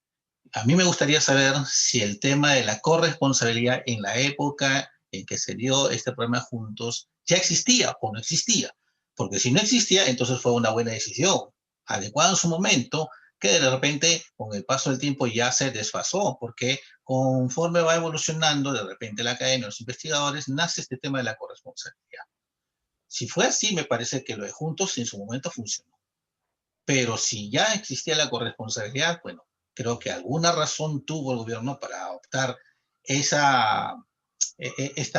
a mí me gustaría saber si el tema de la corresponsabilidad en la época en que se dio este programa Juntos ya existía o no existía. Porque si no existía, entonces fue una buena decisión, adecuada en su momento, que de repente con el paso del tiempo ya se desfasó, porque conforme va evolucionando, de repente la academia, los investigadores, nace este tema de la corresponsabilidad. Si fue así, me parece que lo de Juntos en su momento funcionó. Pero si ya existía la corresponsabilidad, bueno, creo que alguna razón tuvo el gobierno para adoptar esta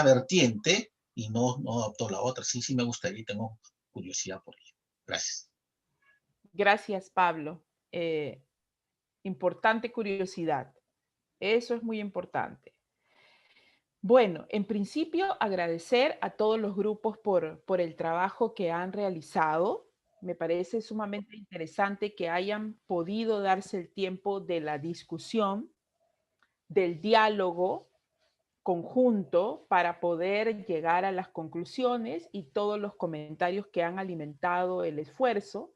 vertiente y no adoptó la otra. Sí, me gustaría y tengo curiosidad por ello. Gracias. Gracias, Pablo. Importante curiosidad. Eso es muy importante. Bueno, en principio, agradecer a todos los grupos por el trabajo que han realizado. Me parece sumamente interesante que hayan podido darse el tiempo de la discusión, del diálogo conjunto para poder llegar a las conclusiones y todos los comentarios que han alimentado el esfuerzo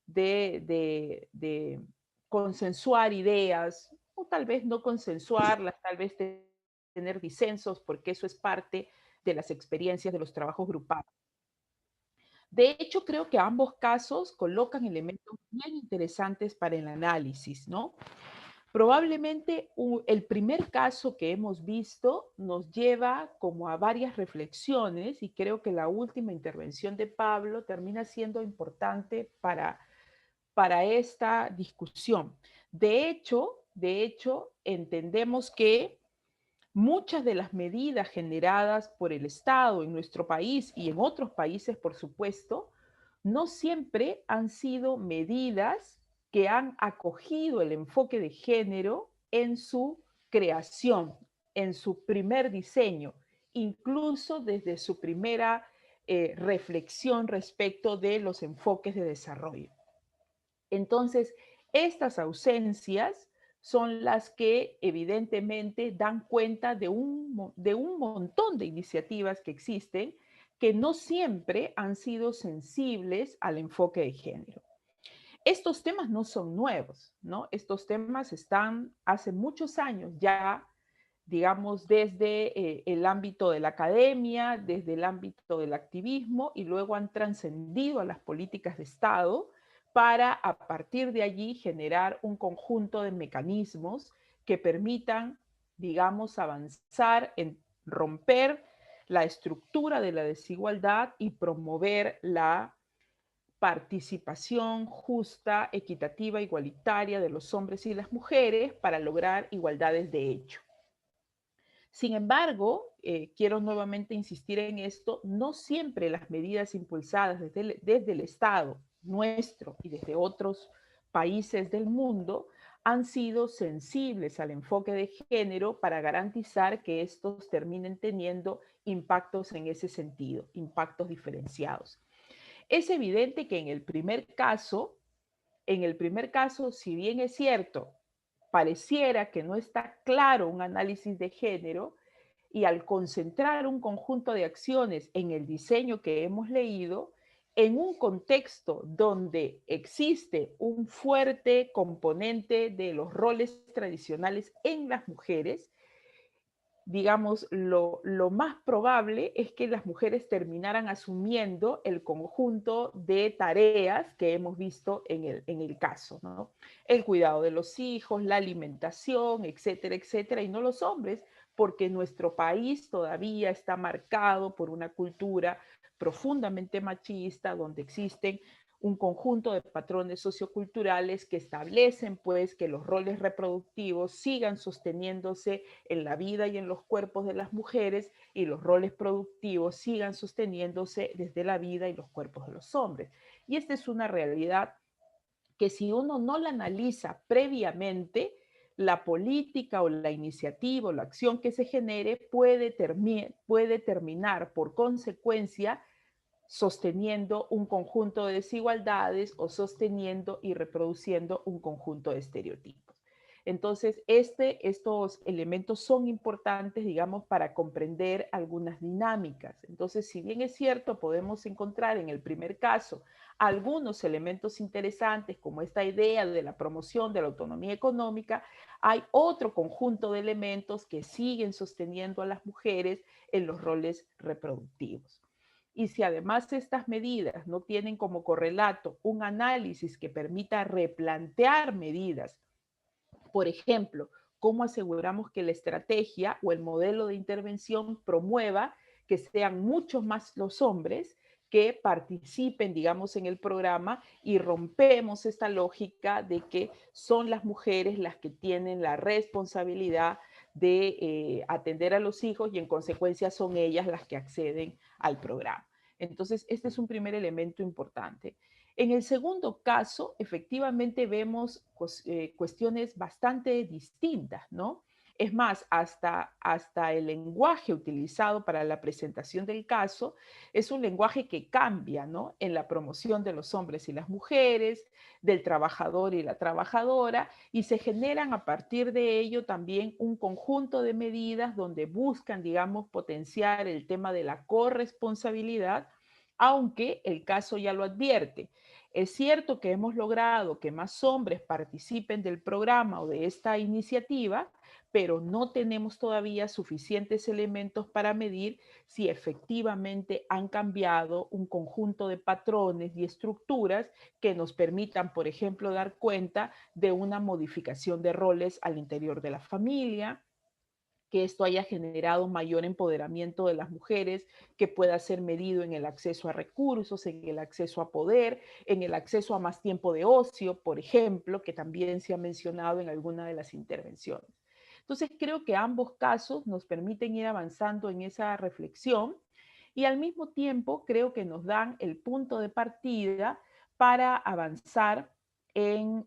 de consensuar ideas, o tal vez no consensuarlas, tal vez tener disensos, porque eso es parte de las experiencias de los trabajos grupales. De hecho, creo que ambos casos colocan elementos bien interesantes para el análisis, ¿no? Probablemente el primer caso que hemos visto nos lleva como a varias reflexiones y creo que la última intervención de Pablo termina siendo importante para esta discusión. De hecho, entendemos que muchas de las medidas generadas por el Estado en nuestro país y en otros países, por supuesto, no siempre han sido medidas que han acogido el enfoque de género en su creación, en su primer diseño, incluso desde su primera reflexión respecto de los enfoques de desarrollo. Entonces, estas ausencias son las que evidentemente dan cuenta de un montón de iniciativas que existen que no siempre han sido sensibles al enfoque de género. Estos temas no son nuevos, ¿no? Estos temas están hace muchos años ya, digamos, desde el ámbito de la academia, desde el ámbito del activismo y luego han trascendido a las políticas de Estado para a partir de allí generar un conjunto de mecanismos que permitan, digamos, avanzar en romper la estructura de la desigualdad y promover la participación justa, equitativa, igualitaria de los hombres y las mujeres para lograr igualdades de hecho. Sin embargo, quiero nuevamente insistir en esto, no siempre las medidas impulsadas desde el Estado nuestro y desde otros países del mundo han sido sensibles al enfoque de género para garantizar que estos terminen teniendo impactos en ese sentido, impactos diferenciados. Es evidente que en el primer caso, si bien es cierto, pareciera que no está claro un análisis de género, y al concentrar un conjunto de acciones en el diseño que hemos leído, en un contexto donde existe un fuerte componente de los roles tradicionales en las mujeres, digamos, lo más probable es que las mujeres terminaran asumiendo el conjunto de tareas que hemos visto en el caso, ¿no? El cuidado de los hijos, la alimentación, etcétera, etcétera, y no los hombres, porque nuestro país todavía está marcado por una cultura profundamente machista, donde existen un conjunto de patrones socioculturales que establecen pues que los roles reproductivos sigan sosteniéndose en la vida y en los cuerpos de las mujeres y los roles productivos sigan sosteniéndose desde la vida y los cuerpos de los hombres. Y esta es una realidad que si uno no la analiza previamente, la política o la iniciativa o la acción que se genere puede terminar por consecuencia sosteniendo un conjunto de desigualdades o sosteniendo y reproduciendo un conjunto de estereotipos. Entonces, estos elementos son importantes, digamos, para comprender algunas dinámicas. Entonces, si bien es cierto, podemos encontrar en el primer caso algunos elementos interesantes, como esta idea de la promoción de la autonomía económica, hay otro conjunto de elementos que siguen sosteniendo a las mujeres en los roles reproductivos. Y si además estas medidas no tienen como correlato un análisis que permita replantear medidas, por ejemplo, cómo aseguramos que la estrategia o el modelo de intervención promueva que sean muchos más los hombres que participen, digamos, en el programa y rompemos esta lógica de que son las mujeres las que tienen la responsabilidad de atender a los hijos y en consecuencia son ellas las que acceden al programa. Entonces, este es un primer elemento importante. En el segundo caso, efectivamente vemos cuestiones bastante distintas, ¿no? Es más, hasta el lenguaje utilizado para la presentación del caso es un lenguaje que cambia, ¿no? En la promoción de los hombres y las mujeres, del trabajador y la trabajadora, y se generan a partir de ello también un conjunto de medidas donde buscan, digamos, potenciar el tema de la corresponsabilidad, aunque el caso ya lo advierte. Es cierto que hemos logrado que más hombres participen del programa o de esta iniciativa, pero no tenemos todavía suficientes elementos para medir si efectivamente han cambiado un conjunto de patrones y estructuras que nos permitan, por ejemplo, dar cuenta de una modificación de roles al interior de la familia, que esto haya generado mayor empoderamiento de las mujeres, que pueda ser medido en el acceso a recursos, en el acceso a poder, en el acceso a más tiempo de ocio, por ejemplo, que también se ha mencionado en alguna de las intervenciones. Entonces, creo que ambos casos nos permiten ir avanzando en esa reflexión y al mismo tiempo creo que nos dan el punto de partida para avanzar en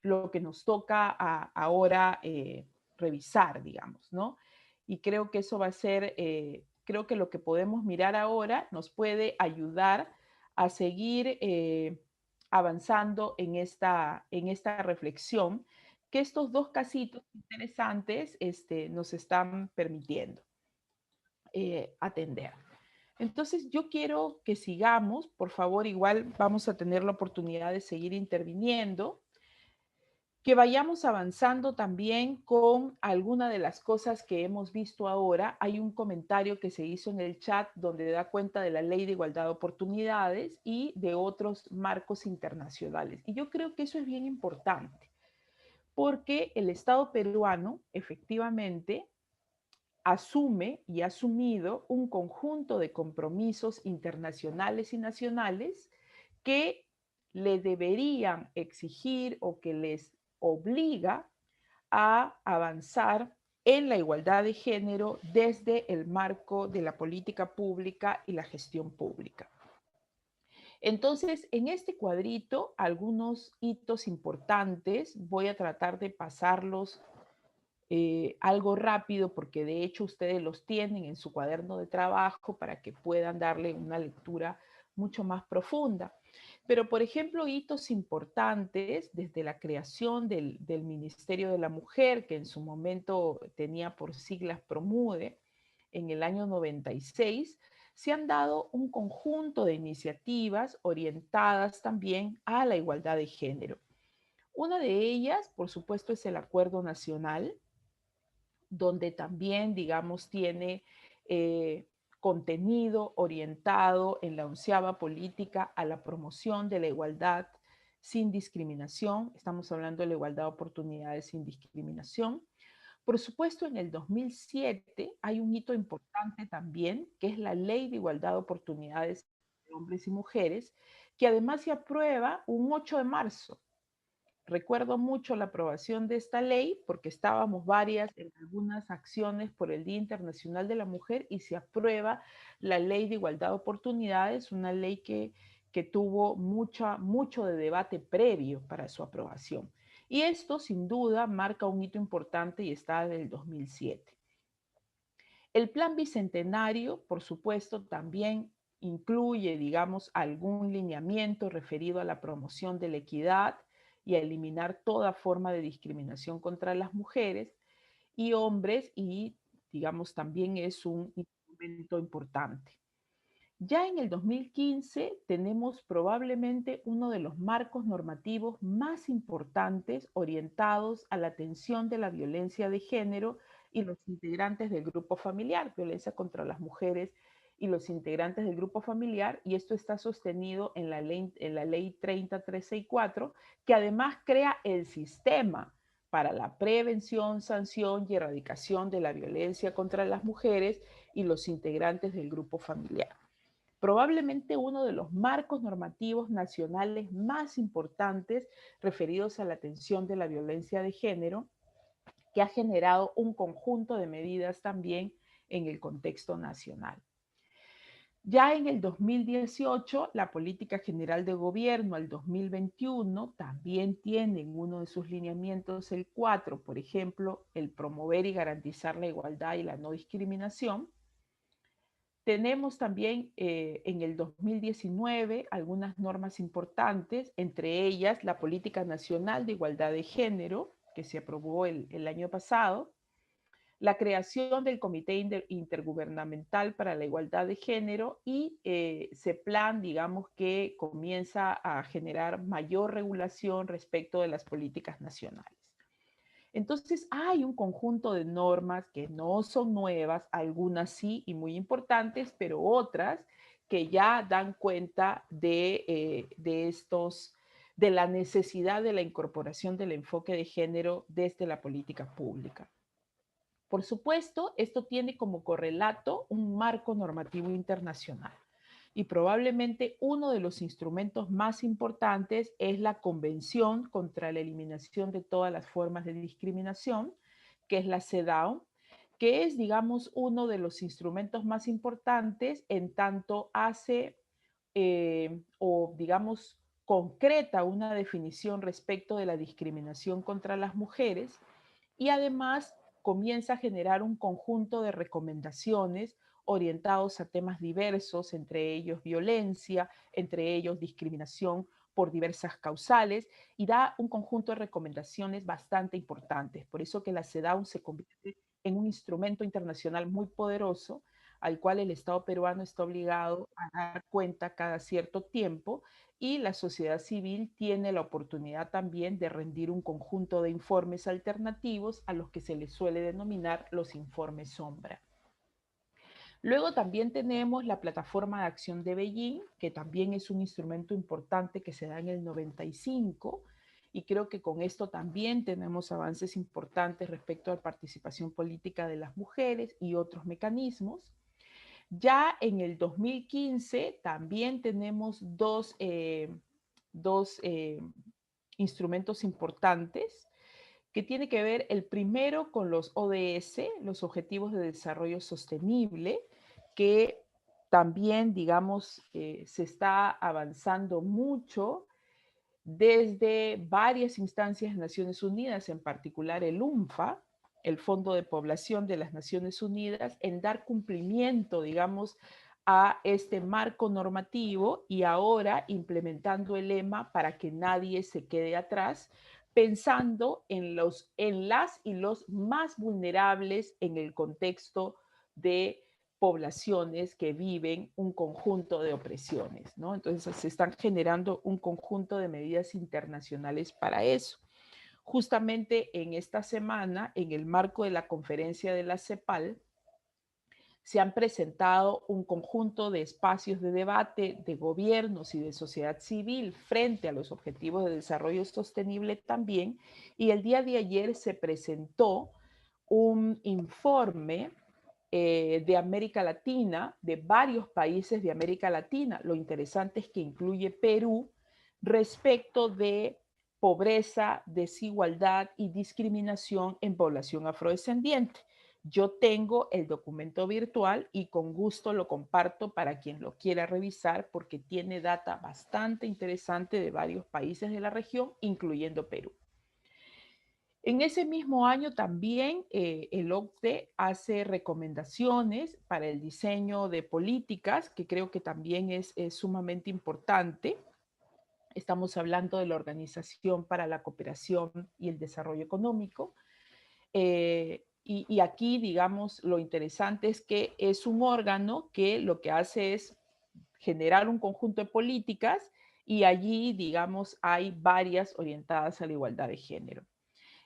lo que nos toca ahora revisar, digamos, ¿no? Y creo que eso va a ser, creo que lo que podemos mirar ahora nos puede ayudar a seguir avanzando en esta reflexión que estos dos casitos interesantes nos están permitiendo atender. Entonces yo quiero que sigamos, por favor, igual vamos a tener la oportunidad de seguir interviniendo, que vayamos avanzando también con alguna de las cosas que hemos visto ahora. Hay un comentario que se hizo en el chat donde da cuenta de la Ley de Igualdad de Oportunidades y de otros marcos internacionales. Y yo creo que eso es bien importante, porque el Estado peruano efectivamente asume y ha asumido un conjunto de compromisos internacionales y nacionales que le deberían exigir o que les obliga a avanzar en la igualdad de género desde el marco de la política pública y la gestión pública. Entonces, en este cuadrito, algunos hitos importantes, voy a tratar de pasarlos algo rápido porque de hecho ustedes los tienen en su cuaderno de trabajo para que puedan darle una lectura mucho más profunda. Pero, por ejemplo, hitos importantes desde la creación del Ministerio de la Mujer, que en su momento tenía por siglas PROMUDE, en el año 96, se han dado un conjunto de iniciativas orientadas también a la igualdad de género. Una de ellas, por supuesto, es el Acuerdo Nacional, donde también, digamos, tiene contenido orientado en la 11ª política a la promoción de la igualdad sin discriminación. Estamos hablando de la igualdad de oportunidades sin discriminación. Por supuesto, en el 2007 hay un hito importante también, que es la Ley de Igualdad de Oportunidades de Hombres y Mujeres, que además se aprueba un 8 de marzo. Recuerdo mucho la aprobación de esta ley porque estábamos varias en algunas acciones por el Día Internacional de la Mujer y se aprueba la Ley de Igualdad de Oportunidades, una ley que tuvo mucho de debate previo para su aprobación. Y esto, sin duda, marca un hito importante y está del 2007. El Plan Bicentenario, por supuesto, también incluye, digamos, algún lineamiento referido a la promoción de la equidad y a eliminar toda forma de discriminación contra las mujeres y hombres y, digamos, también es un instrumento importante. Ya en el 2015 tenemos probablemente uno de los marcos normativos más importantes orientados a la atención de la violencia de género y los integrantes del grupo familiar, violencia contra las mujeres y los integrantes del grupo familiar, y esto está sostenido en la ley 30364, que además crea el sistema para la prevención, sanción y erradicación de la violencia contra las mujeres y los integrantes del grupo familiar. Probablemente uno de los marcos normativos nacionales más importantes referidos a la atención de la violencia de género, que ha generado un conjunto de medidas también en el contexto nacional. Ya en el 2018, la Política General de Gobierno al 2021 también tiene en uno de sus lineamientos el 4, por ejemplo, el promover y garantizar la igualdad y la no discriminación. Tenemos también en el 2019 algunas normas importantes, entre ellas la Política Nacional de Igualdad de Género, que se aprobó el año pasado, la creación del Comité Intergubernamental para la Igualdad de Género y CEPLAN, digamos, que comienza a generar mayor regulación respecto de las políticas nacionales. Entonces hay un conjunto de normas que no son nuevas, algunas sí y muy importantes, pero otras que ya dan cuenta de la necesidad de la incorporación del enfoque de género desde la política pública. Por supuesto, esto tiene como correlato un marco normativo internacional. Y probablemente uno de los instrumentos más importantes es la Convención contra la Eliminación de todas las formas de discriminación, que es la CEDAW, que es, digamos, uno de los instrumentos más importantes en tanto hace o, digamos, concreta una definición respecto de la discriminación contra las mujeres y además comienza a generar un conjunto de recomendaciones orientados a temas diversos, entre ellos violencia, entre ellos discriminación por diversas causales, y da un conjunto de recomendaciones bastante importantes. Por eso que la CEDAW se convierte en un instrumento internacional muy poderoso al cual el Estado peruano está obligado a dar cuenta cada cierto tiempo, y la sociedad civil tiene la oportunidad también de rendir un conjunto de informes alternativos a los que se les suele denominar los informes sombra. Luego también tenemos la Plataforma de Acción de Beijing, que también es un instrumento importante que se da en el 95, y creo que con esto también tenemos avances importantes respecto a la participación política de las mujeres y otros mecanismos. Ya en el 2015 también tenemos dos instrumentos importantes, que tiene que ver el primero con los ODS, los Objetivos de Desarrollo Sostenible, que también, digamos, se está avanzando mucho desde varias instancias de Naciones Unidas, en particular el UNFPA, el Fondo de Población de las Naciones Unidas, en dar cumplimiento, digamos, a este marco normativo y ahora implementando el lema para que nadie se quede atrás, pensando en las y los más vulnerables en el contexto de poblaciones que viven un conjunto de opresiones, ¿no? Entonces se están generando un conjunto de medidas internacionales para eso. Justamente en esta semana, en el marco de la conferencia de la CEPAL, se han presentado un conjunto de espacios de debate de gobiernos y de sociedad civil frente a los objetivos de desarrollo sostenible también, y el día de ayer se presentó un informe de América Latina, de varios países de América Latina. Lo interesante es que incluye Perú respecto de pobreza, desigualdad y discriminación en población afrodescendiente. Yo tengo el documento virtual y con gusto lo comparto para quien lo quiera revisar porque tiene data bastante interesante de varios países de la región, incluyendo Perú. En ese mismo año también el OCDE hace recomendaciones para el diseño de políticas, que creo que también es sumamente importante. Estamos hablando de la Organización para la Cooperación y el Desarrollo Económico. Y aquí, digamos, lo interesante es que es un órgano que lo que hace es generar un conjunto de políticas y allí, digamos, hay varias orientadas a la igualdad de género.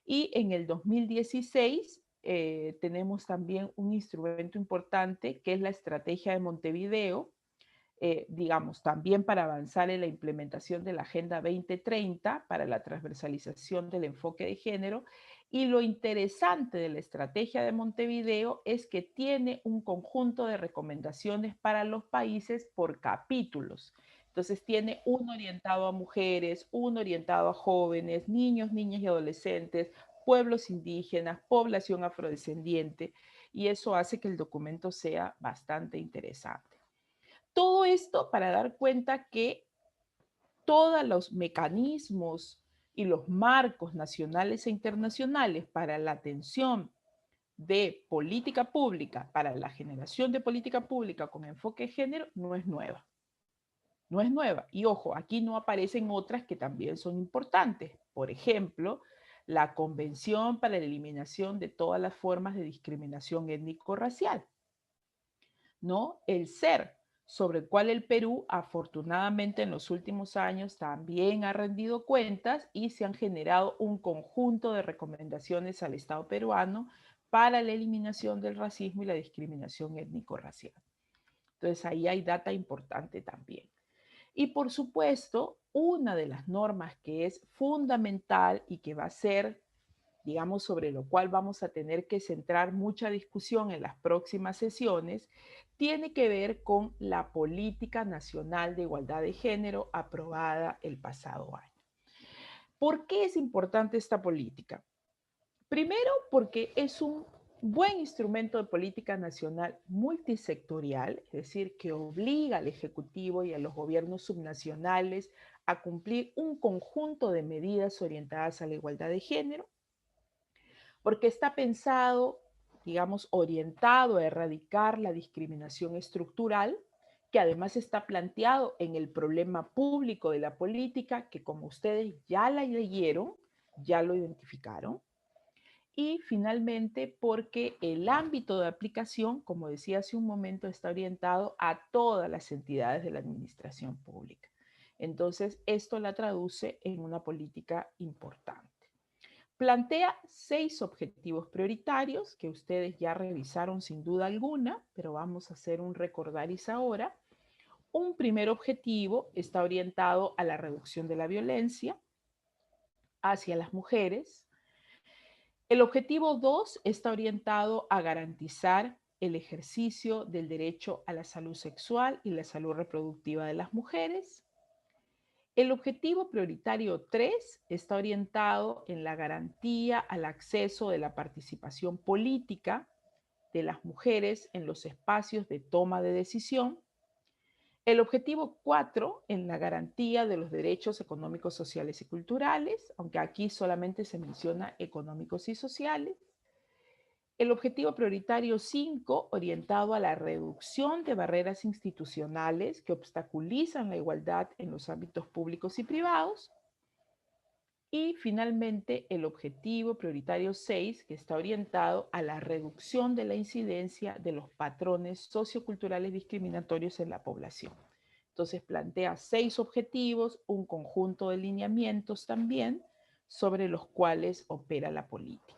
Y en el 2016 tenemos también un instrumento importante que es la Estrategia de Montevideo, digamos, también para avanzar en la implementación de la Agenda 2030 para la transversalización del enfoque de género. Y lo interesante de la Estrategia de Montevideo es que tiene un conjunto de recomendaciones para los países por capítulos. Entonces tiene uno orientado a mujeres, uno orientado a jóvenes, niños, niñas y adolescentes, pueblos indígenas, población afrodescendiente, y eso hace que el documento sea bastante interesante. Todo esto para dar cuenta que todos los mecanismos y los marcos nacionales e internacionales para la atención de política pública, para la generación de política pública con enfoque de género, no es nueva. No es nueva. Y ojo, aquí no aparecen otras que también son importantes. Por ejemplo, la Convención para la Eliminación de todas las formas de discriminación étnico-racial, ¿no? El SER, sobre el cual el Perú afortunadamente en los últimos años también ha rendido cuentas y se han generado un conjunto de recomendaciones al Estado peruano para la eliminación del racismo y la discriminación étnico-racial. Entonces ahí hay data importante también. Y por supuesto, una de las normas que es fundamental y que va a ser, digamos, sobre lo cual vamos a tener que centrar mucha discusión en las próximas sesiones, tiene que ver con la Política Nacional de Igualdad de Género aprobada el pasado año. ¿Por qué es importante esta política? Primero, porque es un buen instrumento de política nacional multisectorial, es decir, que obliga al Ejecutivo y a los gobiernos subnacionales a cumplir un conjunto de medidas orientadas a la igualdad de género, porque está pensado, digamos, orientado a erradicar la discriminación estructural, que además está planteado en el problema público de la política, que como ustedes ya la leyeron, ya lo identificaron. Y finalmente, porque el ámbito de aplicación, como decía hace un momento, está orientado a todas las entidades de la administración pública. Entonces, esto la traduce en una política importante. Plantea 6 objetivos prioritarios que ustedes ya revisaron sin duda alguna, pero vamos a hacer un recordaris ahora. Un primer objetivo está orientado a la reducción de la violencia hacia las mujeres. El objetivo 2 está orientado a garantizar el ejercicio del derecho a la salud sexual y la salud reproductiva de las mujeres. El objetivo prioritario 3 está orientado en la garantía al acceso de la participación política de las mujeres en los espacios de toma de decisión. El objetivo 4 en la garantía de los derechos económicos, sociales y culturales, aunque aquí solamente se menciona económicos y sociales. El objetivo prioritario 5, orientado a la reducción de barreras institucionales que obstaculizan la igualdad en los ámbitos públicos y privados. Y finalmente, el objetivo prioritario 6, que está orientado a la reducción de la incidencia de los patrones socioculturales discriminatorios en la población. Entonces plantea 6 objetivos, un conjunto de lineamientos también, sobre los cuales opera la política.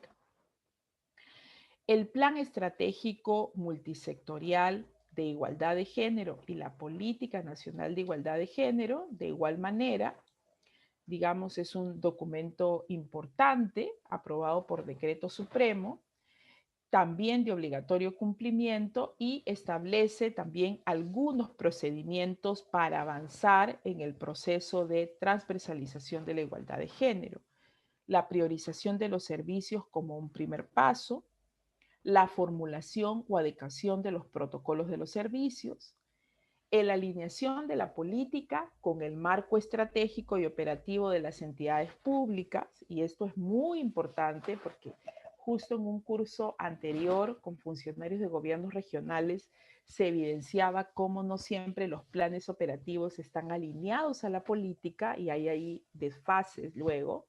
El Plan Estratégico Multisectorial de Igualdad de Género y la Política Nacional de Igualdad de Género, de igual manera, digamos, es un documento importante, aprobado por decreto supremo, también de obligatorio cumplimiento, y establece también algunos procedimientos para avanzar en el proceso de transversalización de la igualdad de género. La priorización de los servicios como un primer paso, la formulación o adecuación de los protocolos de los servicios, la alineación de la política con el marco estratégico y operativo de las entidades públicas, y esto es muy importante porque justo en un curso anterior con funcionarios de gobiernos regionales se evidenciaba cómo no siempre los planes operativos están alineados a la política y hay ahí desfases luego.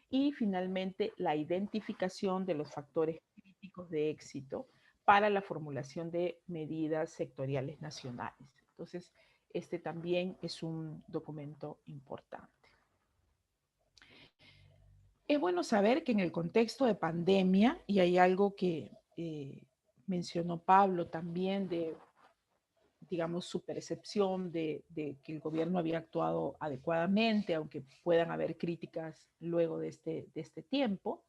Y finalmente, la identificación de los factores críticos de éxito para la formulación de medidas sectoriales nacionales. Entonces, este también es un documento importante. Es bueno saber que en el contexto de pandemia, y hay algo que mencionó Pablo también de, digamos, su percepción de que el gobierno había actuado adecuadamente, aunque puedan haber críticas luego de este tiempo.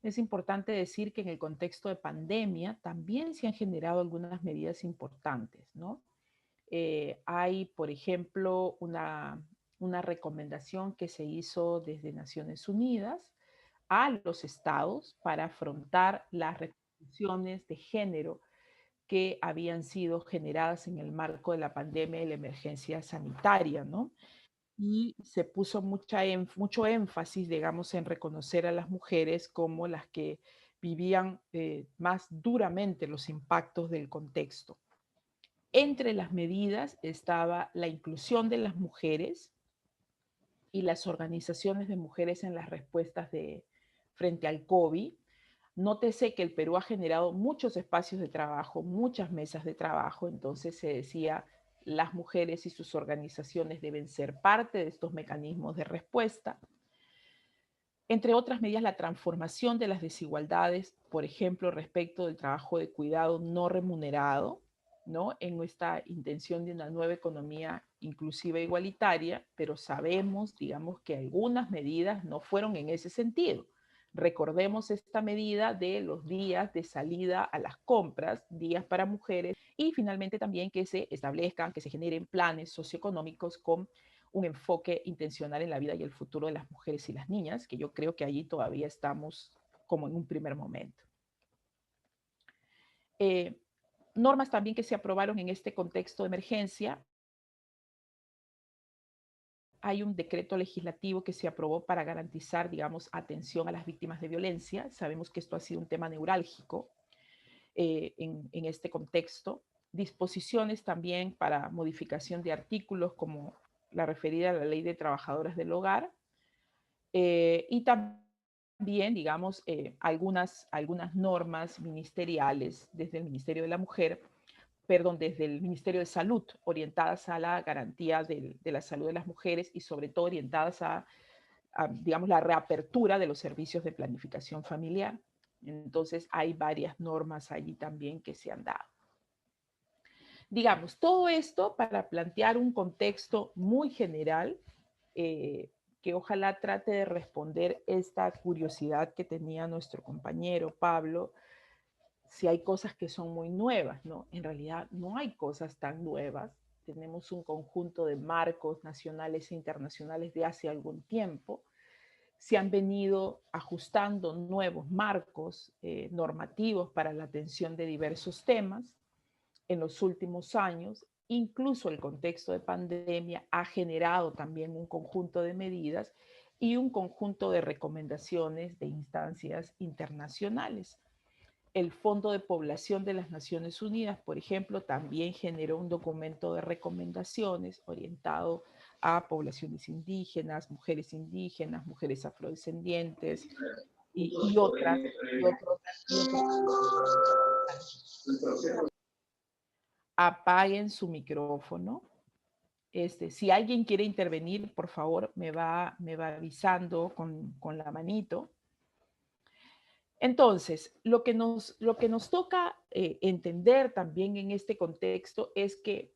Es importante decir que en el contexto de pandemia también se han generado algunas medidas importantes, ¿no? Hay, por ejemplo, una recomendación que se hizo desde Naciones Unidas a los estados para afrontar las repercusiones de género que habían sido generadas en el marco de la pandemia y la emergencia sanitaria, ¿no? Y se puso mucho énfasis, digamos, en reconocer a las mujeres como las que vivían más duramente los impactos del contexto. Entre las medidas estaba la inclusión de las mujeres y las organizaciones de mujeres en las respuestas frente al COVID. Nótese que el Perú ha generado muchos espacios de trabajo, muchas mesas de trabajo, entonces se decía las mujeres y sus organizaciones deben ser parte de estos mecanismos de respuesta. Entre otras medidas, la transformación de las desigualdades, por ejemplo, respecto del trabajo de cuidado no remunerado, ¿no? En esta intención de una nueva economía inclusiva e igualitaria, pero sabemos, digamos, que algunas medidas no fueron en ese sentido. Recordemos esta medida de los días de salida a las compras, días para mujeres, y finalmente también que se establezcan, que se generen planes socioeconómicos con un enfoque intencional en la vida y el futuro de las mujeres y las niñas, que yo creo que allí todavía estamos como en un primer momento. Normas también que se aprobaron en este contexto de emergencia. Hay un decreto legislativo que se aprobó para garantizar, digamos, atención a las víctimas de violencia. Sabemos que esto ha sido un tema neurálgico en este contexto. Disposiciones también para modificación de artículos como la referida a la Ley de Trabajadoras del Hogar. Y también, digamos, algunas normas ministeriales desde el Ministerio de la Mujer, desde el Ministerio de Salud, orientadas a la garantía de la salud de las mujeres y sobre todo orientadas a, digamos, la reapertura de los servicios de planificación familiar. Entonces, hay varias normas allí también que se han dado. Digamos, todo esto para plantear un contexto muy general que ojalá trate de responder esta curiosidad que tenía nuestro compañero Pablo, si hay cosas que son muy nuevas, ¿no? En realidad no hay cosas tan nuevas, tenemos un conjunto de marcos nacionales e internacionales de hace algún tiempo. Se han venido ajustando nuevos marcos normativos para la atención de diversos temas en los últimos años. Incluso el contexto de pandemia ha generado también un conjunto de medidas y un conjunto de recomendaciones de instancias internacionales. El Fondo de Población de las Naciones Unidas, por ejemplo, también generó un documento de recomendaciones orientado a poblaciones indígenas, mujeres afrodescendientes y otros. Apaguen su micrófono. Si alguien quiere intervenir, por favor, me va avisando con la manito. Entonces, lo que nos toca entender también en este contexto es que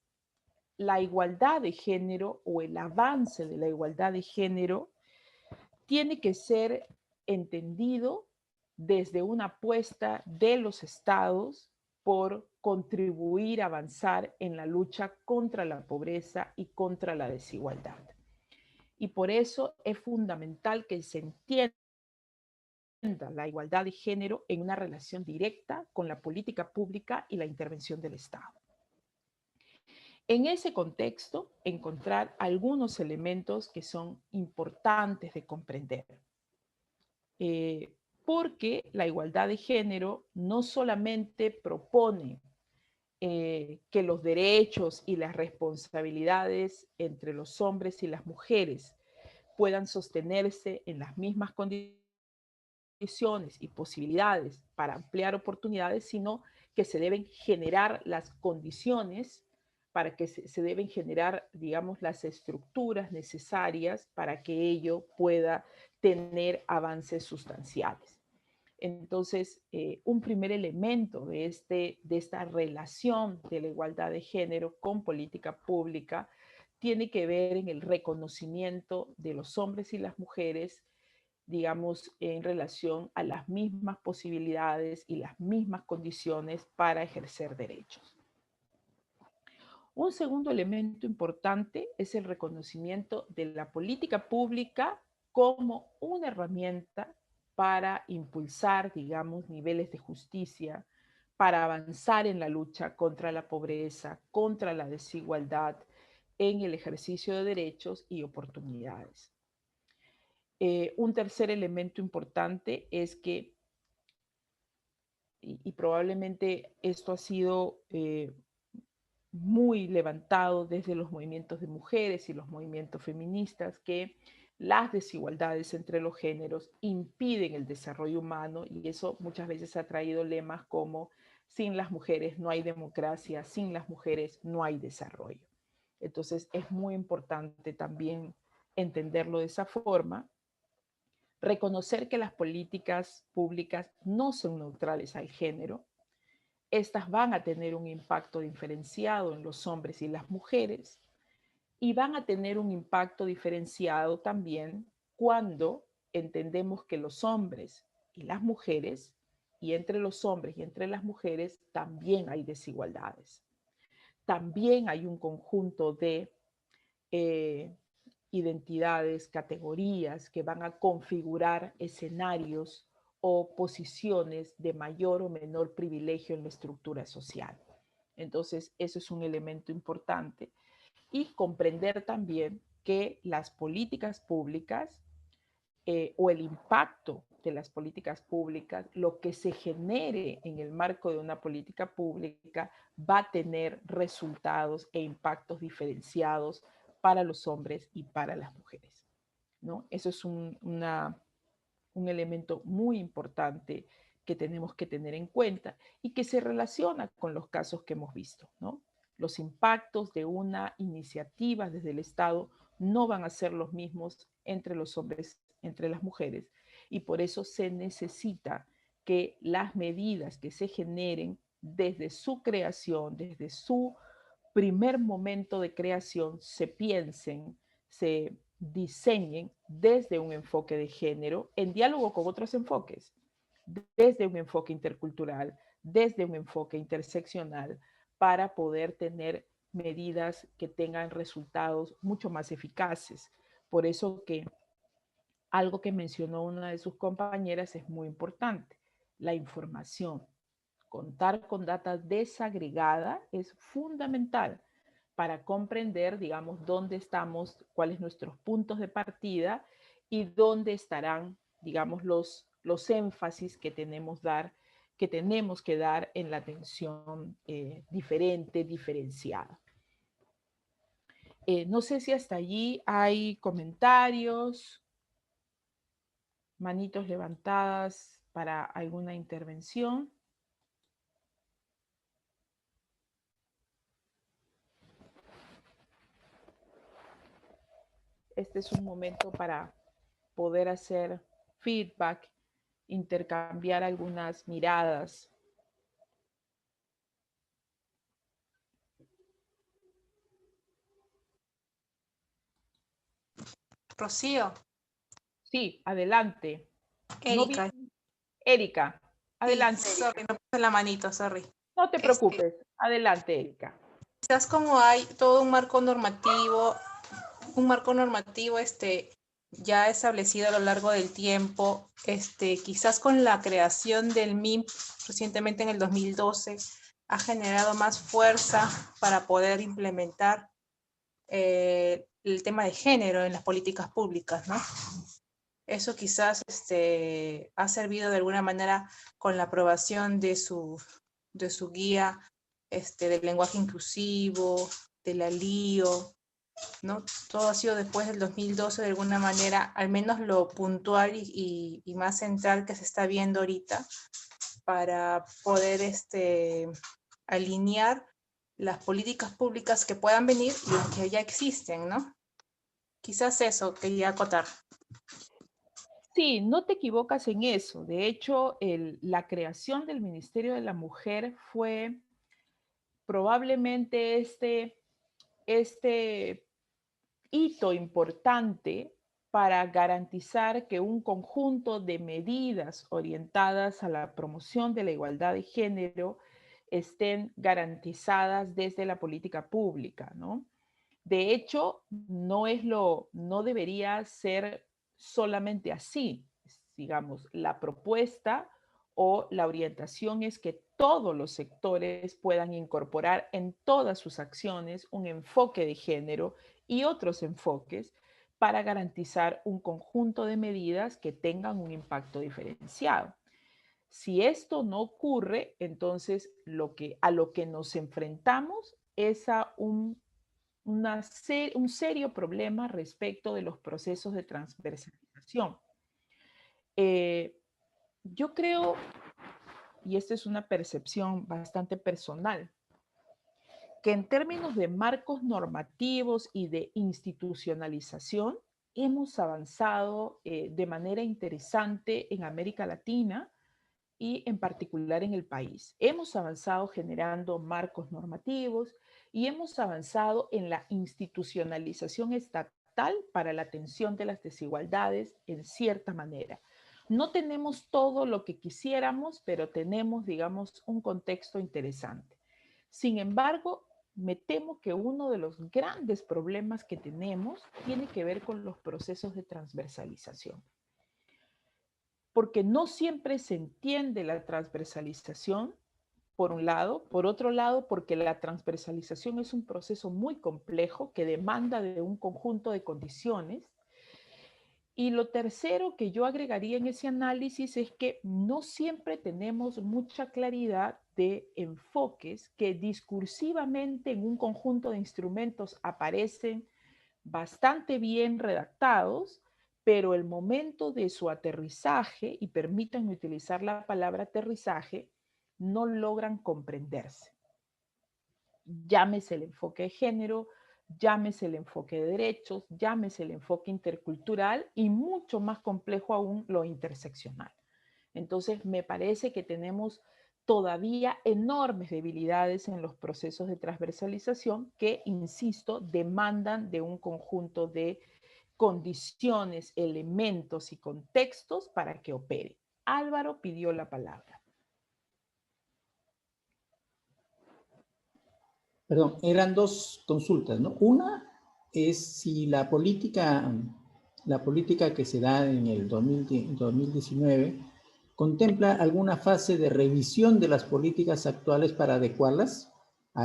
la igualdad de género o el avance de la igualdad de género tiene que ser entendido desde una apuesta de los estados por contribuir a avanzar en la lucha contra la pobreza y contra la desigualdad. Y por eso es fundamental que se entienda la igualdad de género en una relación directa con la política pública y la intervención del Estado. En ese contexto, encontrar algunos elementos que son importantes de comprender. Porque la igualdad de género no solamente propone que los derechos y las responsabilidades entre los hombres y las mujeres puedan sostenerse en las mismas condiciones y posibilidades para ampliar oportunidades, sino que se deben generar las condiciones para que se deben generar, digamos, las estructuras necesarias para que ello pueda tener avances sustanciales. Entonces, un primer elemento de esta relación de la igualdad de género con política pública tiene que ver en el reconocimiento de los hombres y las mujeres, digamos, en relación a las mismas posibilidades y las mismas condiciones para ejercer derechos. Un segundo elemento importante es el reconocimiento de la política pública como una herramienta para impulsar, digamos, niveles de justicia, para avanzar en la lucha contra la pobreza, contra la desigualdad, en el ejercicio de derechos y oportunidades. Un tercer elemento importante es que, y probablemente esto ha sido muy levantado desde los movimientos de mujeres y los movimientos feministas, que las desigualdades entre los géneros impiden el desarrollo humano, y eso muchas veces ha traído lemas como sin las mujeres no hay democracia, sin las mujeres no hay desarrollo. Entonces es muy importante también entenderlo de esa forma, reconocer que las políticas públicas no son neutrales al género. Estas van a tener un impacto diferenciado en los hombres y las mujeres, y van a tener un impacto diferenciado también cuando entendemos que los hombres y las mujeres, y entre los hombres y entre las mujeres, también hay desigualdades. También hay un conjunto de identidades, categorías que van a configurar escenarios o posiciones de mayor o menor privilegio en la estructura social. Entonces, eso es un elemento importante. Y comprender también que las políticas públicas o el impacto de las políticas públicas, lo que se genere en el marco de una política pública va a tener resultados e impactos diferenciados para los hombres y para las mujeres, ¿no? Eso es un elemento muy importante que tenemos que tener en cuenta y que se relaciona con los casos que hemos visto, ¿no? Los impactos de una iniciativa desde el Estado no van a ser los mismos entre los hombres, entre las mujeres, y por eso se necesita que las medidas que se generen desde su creación, desde su primer momento de creación, se piensen, se diseñen desde un enfoque de género, en diálogo con otros enfoques, desde un enfoque intercultural, desde un enfoque interseccional, para poder tener medidas que tengan resultados mucho más eficaces. Por eso que algo que mencionó una de sus compañeras es muy importante, la información. Contar con data desagregada es fundamental para comprender, digamos, dónde estamos, cuáles nuestros puntos de partida y dónde estarán, digamos, los énfasis que tenemos que dar en la atención diferente, diferenciada. No sé si hasta allí hay comentarios, manitos levantadas para alguna intervención. Este es un momento para poder hacer feedback, intercambiar algunas miradas. Rocío. Sí, adelante. Erika. Erika, adelante. Sí, sorry, no puse la manito, sorry. No te preocupes, adelante, Erika. Quizás como hay todo un marco normativo ya establecido a lo largo del tiempo, quizás con la creación del MIMP recientemente en el 2012 ha generado más fuerza para poder implementar el tema de género en las políticas públicas, ¿no? Eso quizás ha servido de alguna manera con la aprobación de su guía del lenguaje inclusivo, de la LIO, ¿no? Todo ha sido después del 2012 de alguna manera, al menos lo puntual y más central que se está viendo ahorita para poder alinear las políticas públicas que puedan venir y las que ya existen, ¿no? Quizás eso quería acotar. Sí, no te equivocas en eso. De hecho, la creación del Ministerio de la Mujer fue probablemente este hito importante para garantizar que un conjunto de medidas orientadas a la promoción de la igualdad de género estén garantizadas desde la política pública, ¿no? De hecho, no debería ser solamente así. Digamos, la propuesta o la orientación es que todos los sectores puedan incorporar en todas sus acciones un enfoque de género y otros enfoques para garantizar un conjunto de medidas que tengan un impacto diferenciado. Si esto no ocurre, entonces a lo que nos enfrentamos es a un serio problema respecto de los procesos de transversalización. Yo creo, y esta es una percepción bastante personal, que en términos de marcos normativos y de institucionalización, hemos avanzado de manera interesante en América Latina y en particular en el país. Hemos avanzado generando marcos normativos y hemos avanzado en la institucionalización estatal para la atención de las desigualdades en cierta manera. No tenemos todo lo que quisiéramos, pero tenemos, digamos, un contexto interesante. Sin embargo, me temo que uno de los grandes problemas que tenemos tiene que ver con los procesos de transversalización. Porque no siempre se entiende la transversalización, por un lado. Por otro lado, porque la transversalización es un proceso muy complejo que demanda de un conjunto de condiciones. Y lo tercero que yo agregaría en ese análisis es que no siempre tenemos mucha claridad de enfoques que discursivamente en un conjunto de instrumentos aparecen bastante bien redactados, pero el momento de su aterrizaje, y permítanme utilizar la palabra aterrizaje, no logran comprenderse. Llámese el enfoque de género, llámese el enfoque de derechos, llámese el enfoque intercultural y mucho más complejo aún lo interseccional. Entonces, me parece que tenemos todavía enormes debilidades en los procesos de transversalización que, insisto, demandan de un conjunto de condiciones, elementos y contextos para que opere. Álvaro pidió la palabra. Perdón, eran dos consultas, ¿no? Una es si la política que se da en el 2019 contempla alguna fase de revisión de las políticas actuales para adecuarlas a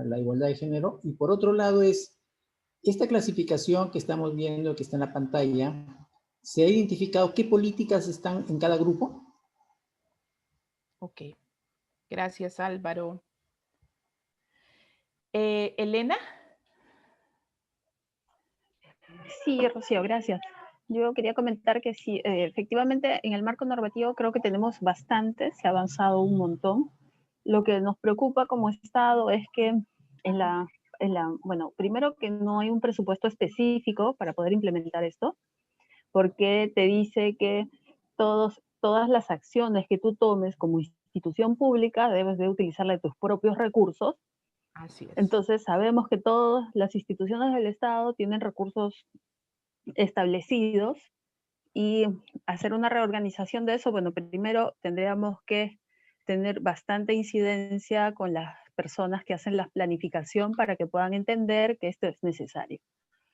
la igualdad de género. Y por otro lado es esta clasificación que estamos viendo, que está en la pantalla, ¿se ha identificado qué políticas están en cada grupo? Ok, gracias Álvaro. Elena. Sí, Rocío, gracias. Yo quería comentar que sí, efectivamente en el marco normativo creo que tenemos bastante, se ha avanzado un montón. Lo que nos preocupa como Estado es que bueno, primero que no hay un presupuesto específico para poder implementar esto, porque te dice que todas las acciones que tú tomes como institución pública debes de utilizarla de tus propios recursos. Así es. Entonces sabemos que todas las instituciones del Estado tienen recursos establecidos y hacer una reorganización de eso, bueno, primero tendríamos que tener bastante incidencia con las personas que hacen la planificación para que puedan entender que esto es necesario.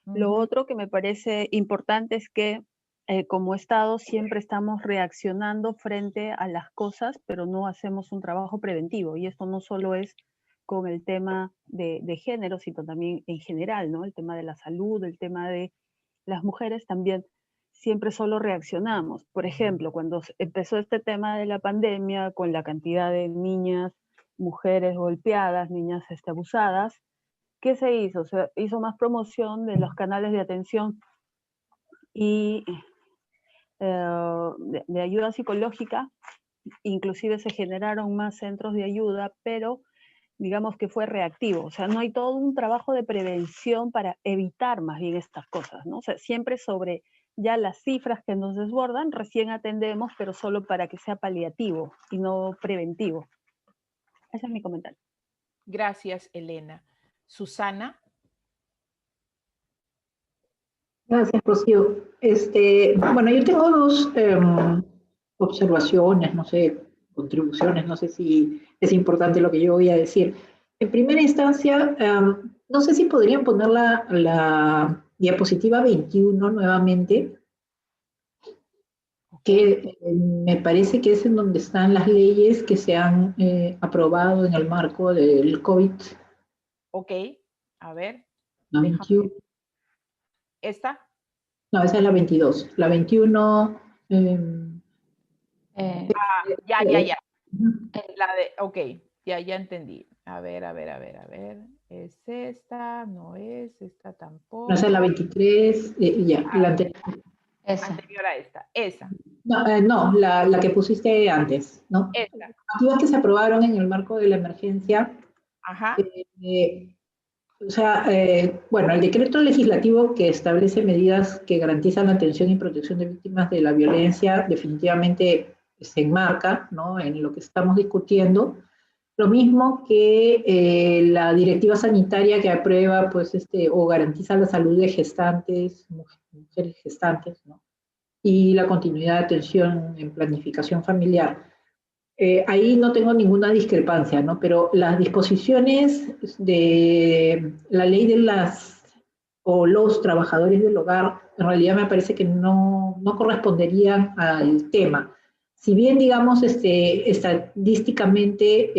Lo otro que me parece importante es que como Estado siempre estamos reaccionando frente a las cosas, pero no hacemos un trabajo preventivo. Y esto no solo es con el tema de género, sino también en general, ¿no? El tema de la salud, el tema de las mujeres también siempre solo reaccionamos. Por ejemplo, cuando empezó este tema de la pandemia, con la cantidad de niñas, mujeres golpeadas, niñas abusadas, ¿qué se hizo? Se hizo más promoción de los canales de atención y de ayuda psicológica, inclusive se generaron más centros de ayuda, pero digamos que fue reactivo, o sea, no hay todo un trabajo de prevención para evitar más bien estas cosas, ¿no? O sea, siempre sobre ya las cifras que nos desbordan, recién atendemos, pero solo para que sea paliativo y no preventivo. Ese es mi comentario. Gracias, Elena. Susana. Gracias, Rocío. Bueno, yo tengo dos observaciones, no sé, contribuciones, no sé si es importante lo que yo voy a decir. En primera instancia, no sé si podrían poner la diapositiva 21 nuevamente, que me parece que es en donde están las leyes que se han aprobado en el marco del COVID. Ok, a ver. La 21. ¿Esta? No, esa es la 22. La 21... ya. Ok, ya entendí. A ver. ¿Es esta? No es, esta tampoco. No, esa es la 23, ya, la anterior. Anterior a esta, esa. No, la que pusiste antes, ¿no? Esta. Activas que se aprobaron en el marco de la emergencia. Ajá. Bueno, el decreto legislativo que establece medidas que garantizan la atención y protección de víctimas de la violencia definitivamente se enmarca, ¿no?, en lo que estamos discutiendo. Lo mismo que la directiva sanitaria que aprueba, pues, o garantiza la salud de gestantes, mujeres gestantes, ¿no?, y la continuidad de atención en planificación familiar. Ahí no tengo ninguna discrepancia, ¿no? Pero las disposiciones de la ley de los trabajadores del hogar, en realidad me parece que no corresponderían al tema. Si bien, digamos, estadísticamente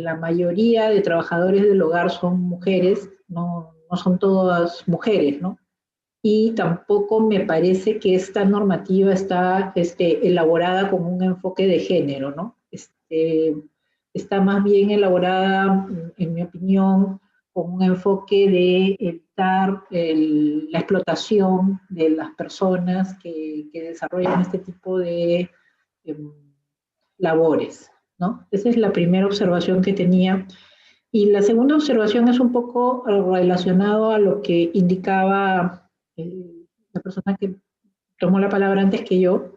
la mayoría de trabajadores del hogar son mujeres, no son todas mujeres, ¿no? Y tampoco me parece que esta normativa está elaborada con un enfoque de género, ¿no? Está más bien elaborada, en mi opinión, con un enfoque de evitar la explotación de las personas que desarrollan este tipo de labores, ¿no? Esa es la primera observación que tenía. Y la segunda observación es un poco relacionado a lo que indicaba la persona que tomó la palabra antes que yo,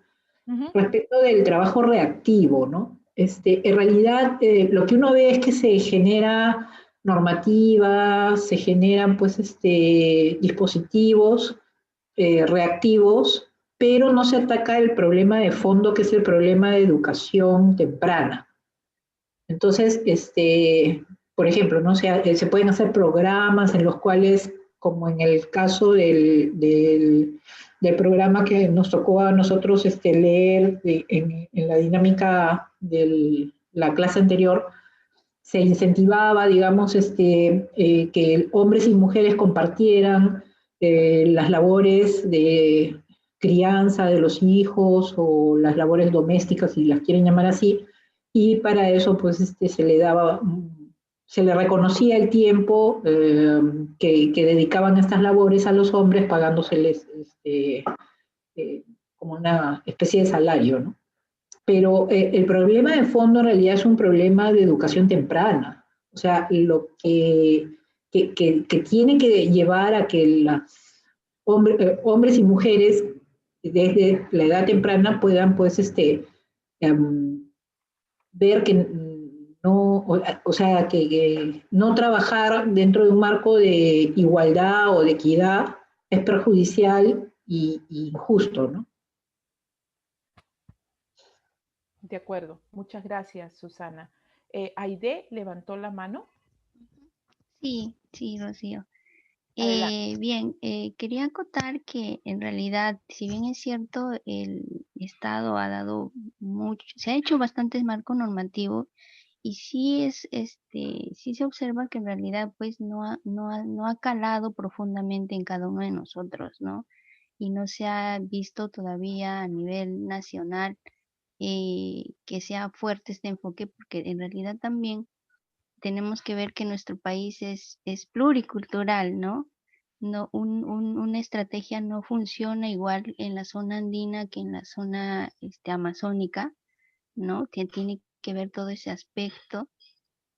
respecto del trabajo reactivo, ¿no? En realidad, lo que uno ve es que se genera normativa, se generan, pues, dispositivos reactivos, pero no se ataca el problema de fondo, que es el problema de educación temprana. Entonces, por ejemplo, ¿no? Se pueden hacer programas en los cuales, como en el caso del programa que nos tocó a nosotros leer en la dinámica de la clase anterior, se incentivaba, digamos, que hombres y mujeres compartieran las labores de crianza de los hijos o las labores domésticas, si las quieren llamar así, y para eso pues se le reconocía el tiempo que dedicaban a estas labores a los hombres, pagándoseles como una especie de salario, ¿no? Pero el problema de fondo en realidad es un problema de educación temprana. O sea, lo que tiene que llevar a que hombres y mujeres desde la edad temprana puedan, pues, ver que no, o sea, que no trabajar dentro de un marco de igualdad o de equidad es perjudicial y injusto, ¿no? De acuerdo. Muchas gracias, Susana. Aide levantó la mano. Sí, sí, Rocío. Adelante. Bien, quería acotar que en realidad, si bien es cierto, el Estado ha dado mucho, se ha hecho bastante marco normativo y sí sí se observa que en realidad pues no ha calado profundamente en cada uno de nosotros, ¿no? Y no se ha visto todavía a nivel nacional que sea fuerte este enfoque, porque en realidad también tenemos que ver que nuestro país es pluricultural, ¿no? No, una estrategia no funciona igual en la zona andina que en la zona amazónica, ¿no? Que tiene que ver todo ese aspecto.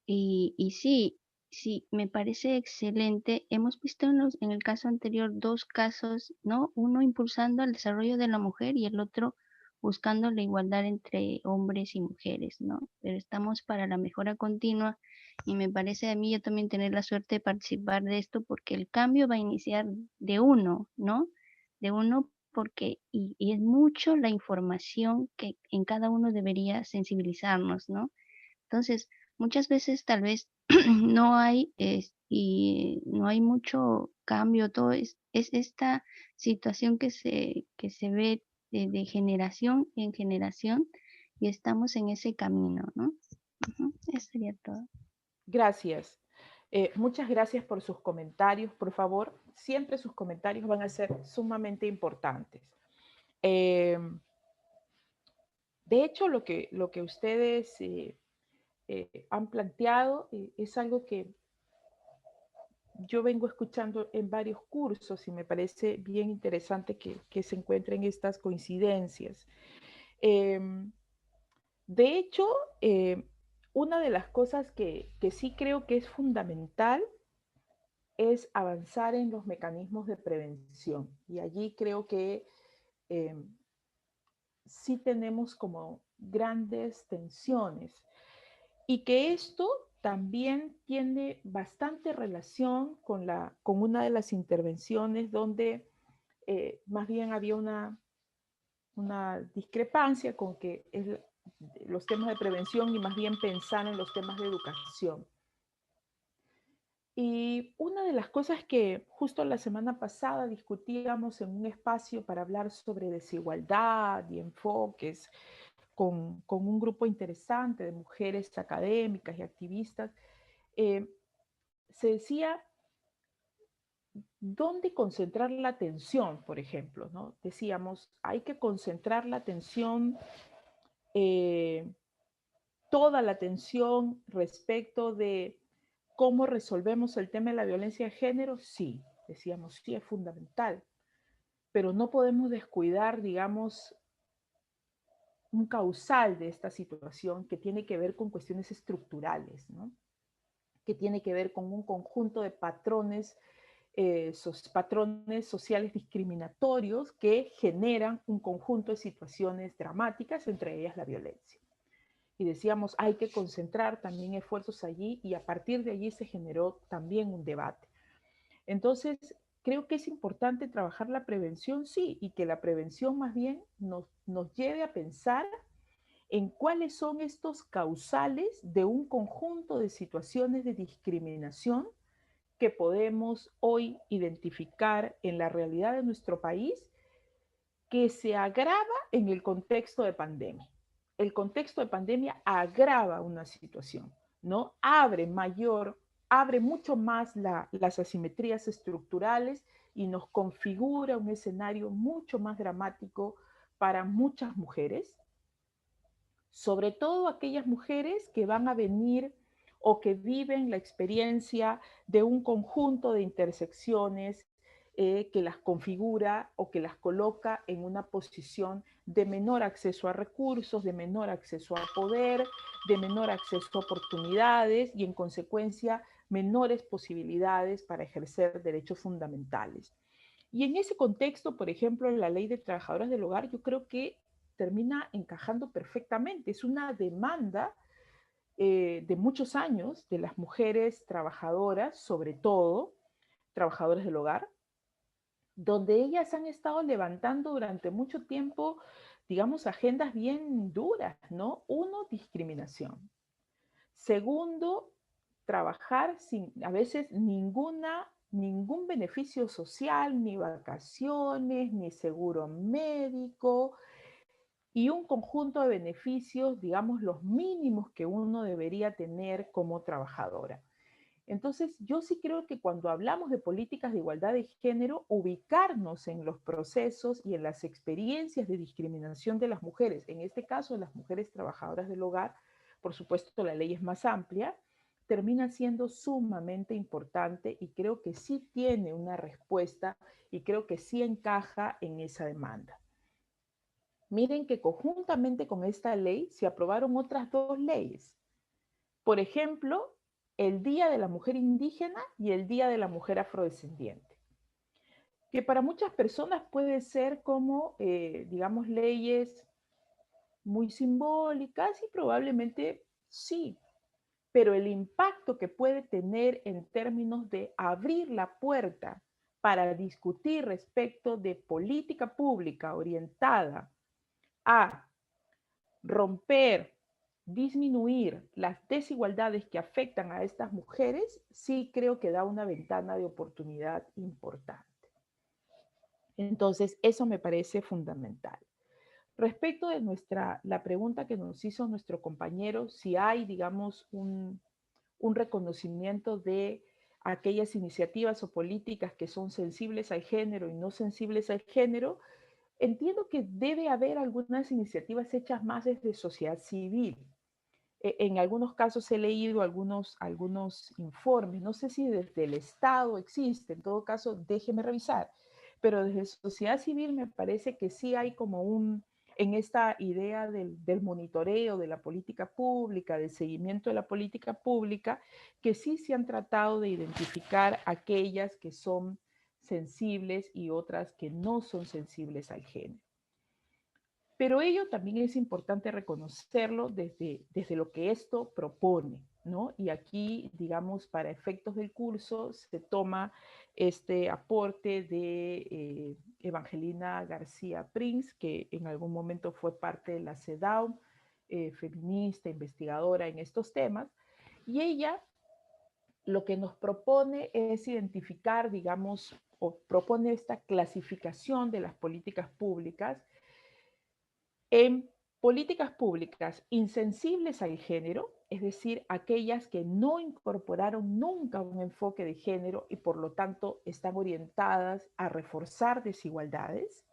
Y sí, sí, me parece excelente. Hemos visto en el caso anterior dos casos, ¿no? Uno impulsando el desarrollo de la mujer y el otro buscando la igualdad entre hombres y mujeres, ¿no? Pero estamos para la mejora continua y me parece a mí yo también tener la suerte de participar de esto porque el cambio va a iniciar de uno, ¿no? De uno porque, y es mucho la información que en cada uno debería sensibilizarnos, ¿no? Entonces, muchas veces tal vez no hay y no hay mucho cambio, todo es esta situación que se ve de generación en generación y estamos en ese camino, ¿no? Eso sería todo. Gracias. Muchas gracias por sus comentarios. Por favor, siempre sus comentarios van a ser sumamente importantes. De hecho, lo que ustedes han planteado es algo que yo vengo escuchando en varios cursos y me parece bien interesante que se encuentren estas coincidencias. De hecho, una de las cosas que sí creo que es fundamental es avanzar en los mecanismos de prevención. Y allí creo que sí tenemos como grandes tensiones. Y que esto también tiene bastante relación con una de las intervenciones donde más bien había una discrepancia con que los temas de prevención y más bien pensar en los temas de educación. Y una de las cosas que justo la semana pasada discutíamos en un espacio para hablar sobre desigualdad y enfoques con un grupo interesante de mujeres académicas y activistas, se decía dónde concentrar la atención, por ejemplo, ¿no? Decíamos, hay que concentrar la atención, toda la atención respecto de cómo resolvemos el tema de la violencia de género. Sí, decíamos, sí, es fundamental, pero no podemos descuidar, digamos, un causal de esta situación que tiene que ver con cuestiones estructurales, ¿no? Que tiene que ver con un conjunto de patrones, patrones sociales discriminatorios que generan un conjunto de situaciones dramáticas, entre ellas la violencia. Y decíamos, hay que concentrar también esfuerzos allí y a partir de allí se generó también un debate. Entonces, creo que es importante trabajar la prevención, sí, y que la prevención más bien nos lleve a pensar en cuáles son estos causales de un conjunto de situaciones de discriminación que podemos hoy identificar en la realidad de nuestro país, que se agrava en el contexto de pandemia. El contexto de pandemia agrava una situación, ¿no? Abre mucho más las asimetrías estructurales y nos configura un escenario mucho más dramático para muchas mujeres, sobre todo aquellas mujeres que van a venir o que viven la experiencia de un conjunto de intersecciones que las configura o que las coloca en una posición de menor acceso a recursos, de menor acceso a poder, de menor acceso a oportunidades y en consecuencia menores posibilidades para ejercer derechos fundamentales. Y en ese contexto, por ejemplo, la Ley de Trabajadoras del Hogar, yo creo que termina encajando perfectamente. Es una demanda de muchos años de las mujeres trabajadoras, sobre todo trabajadoras del hogar, donde ellas han estado levantando durante mucho tiempo, digamos, agendas bien duras, ¿no? Uno, discriminación. Segundo, trabajar sin a veces ningún beneficio social, ni vacaciones, ni seguro médico, y un conjunto de beneficios, digamos, los mínimos que uno debería tener como trabajadora. Entonces, yo sí creo que cuando hablamos de políticas de igualdad de género, ubicarnos en los procesos y en las experiencias de discriminación de las mujeres, en este caso las mujeres trabajadoras del hogar, por supuesto la ley es más amplia, termina siendo sumamente importante y creo que sí tiene una respuesta y creo que sí encaja en esa demanda. Miren que conjuntamente con esta ley se aprobaron otras dos leyes. Por ejemplo, el Día de la Mujer Indígena y el Día de la Mujer Afrodescendiente, que para muchas personas puede ser como, digamos, leyes muy simbólicas y probablemente sí, pero el impacto que puede tener en términos de abrir la puerta para discutir respecto de política pública orientada a romper, disminuir las desigualdades que afectan a estas mujeres, sí creo que da una ventana de oportunidad importante. Entonces, eso me parece fundamental. Respecto de la pregunta que nos hizo nuestro compañero, si hay, digamos, un reconocimiento de aquellas iniciativas o políticas que son sensibles al género y no sensibles al género, entiendo que debe haber algunas iniciativas hechas más desde sociedad civil. En algunos casos he leído algunos informes, no sé si desde el Estado existe, en todo caso déjeme revisar, pero desde sociedad civil me parece que sí hay como en esta idea del monitoreo de la política pública, del seguimiento de la política pública, que sí se han tratado de identificar aquellas que son sensibles y otras que no son sensibles al género. Pero ello también es importante reconocerlo desde lo que esto propone, ¿no? Y aquí, digamos, para efectos del curso, se toma este aporte de Evangelina García Prince, que en algún momento fue parte de la CEDAW, feminista, investigadora en estos temas, y ella lo que nos propone es identificar, digamos, o propone esta clasificación de las políticas públicas en políticas públicas insensibles al género, es decir, aquellas que no incorporaron nunca un enfoque de género y por lo tanto están orientadas a reforzar desigualdades.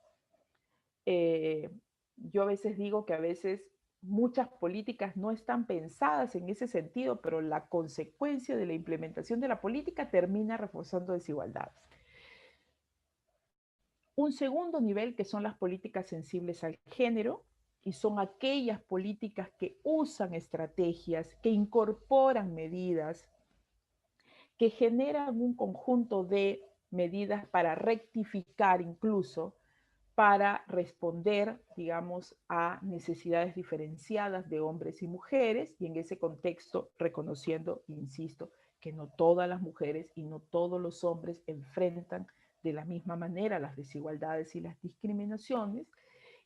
Yo a veces digo que a veces muchas políticas no están pensadas en ese sentido, pero la consecuencia de la implementación de la política termina reforzando desigualdades. Un segundo nivel que son las políticas sensibles al género, y son aquellas políticas que usan estrategias, que incorporan medidas, que generan un conjunto de medidas para rectificar incluso, para responder, digamos, a necesidades diferenciadas de hombres y mujeres, y en ese contexto reconociendo, insisto, que no todas las mujeres y no todos los hombres enfrentan de la misma manera las desigualdades y las discriminaciones,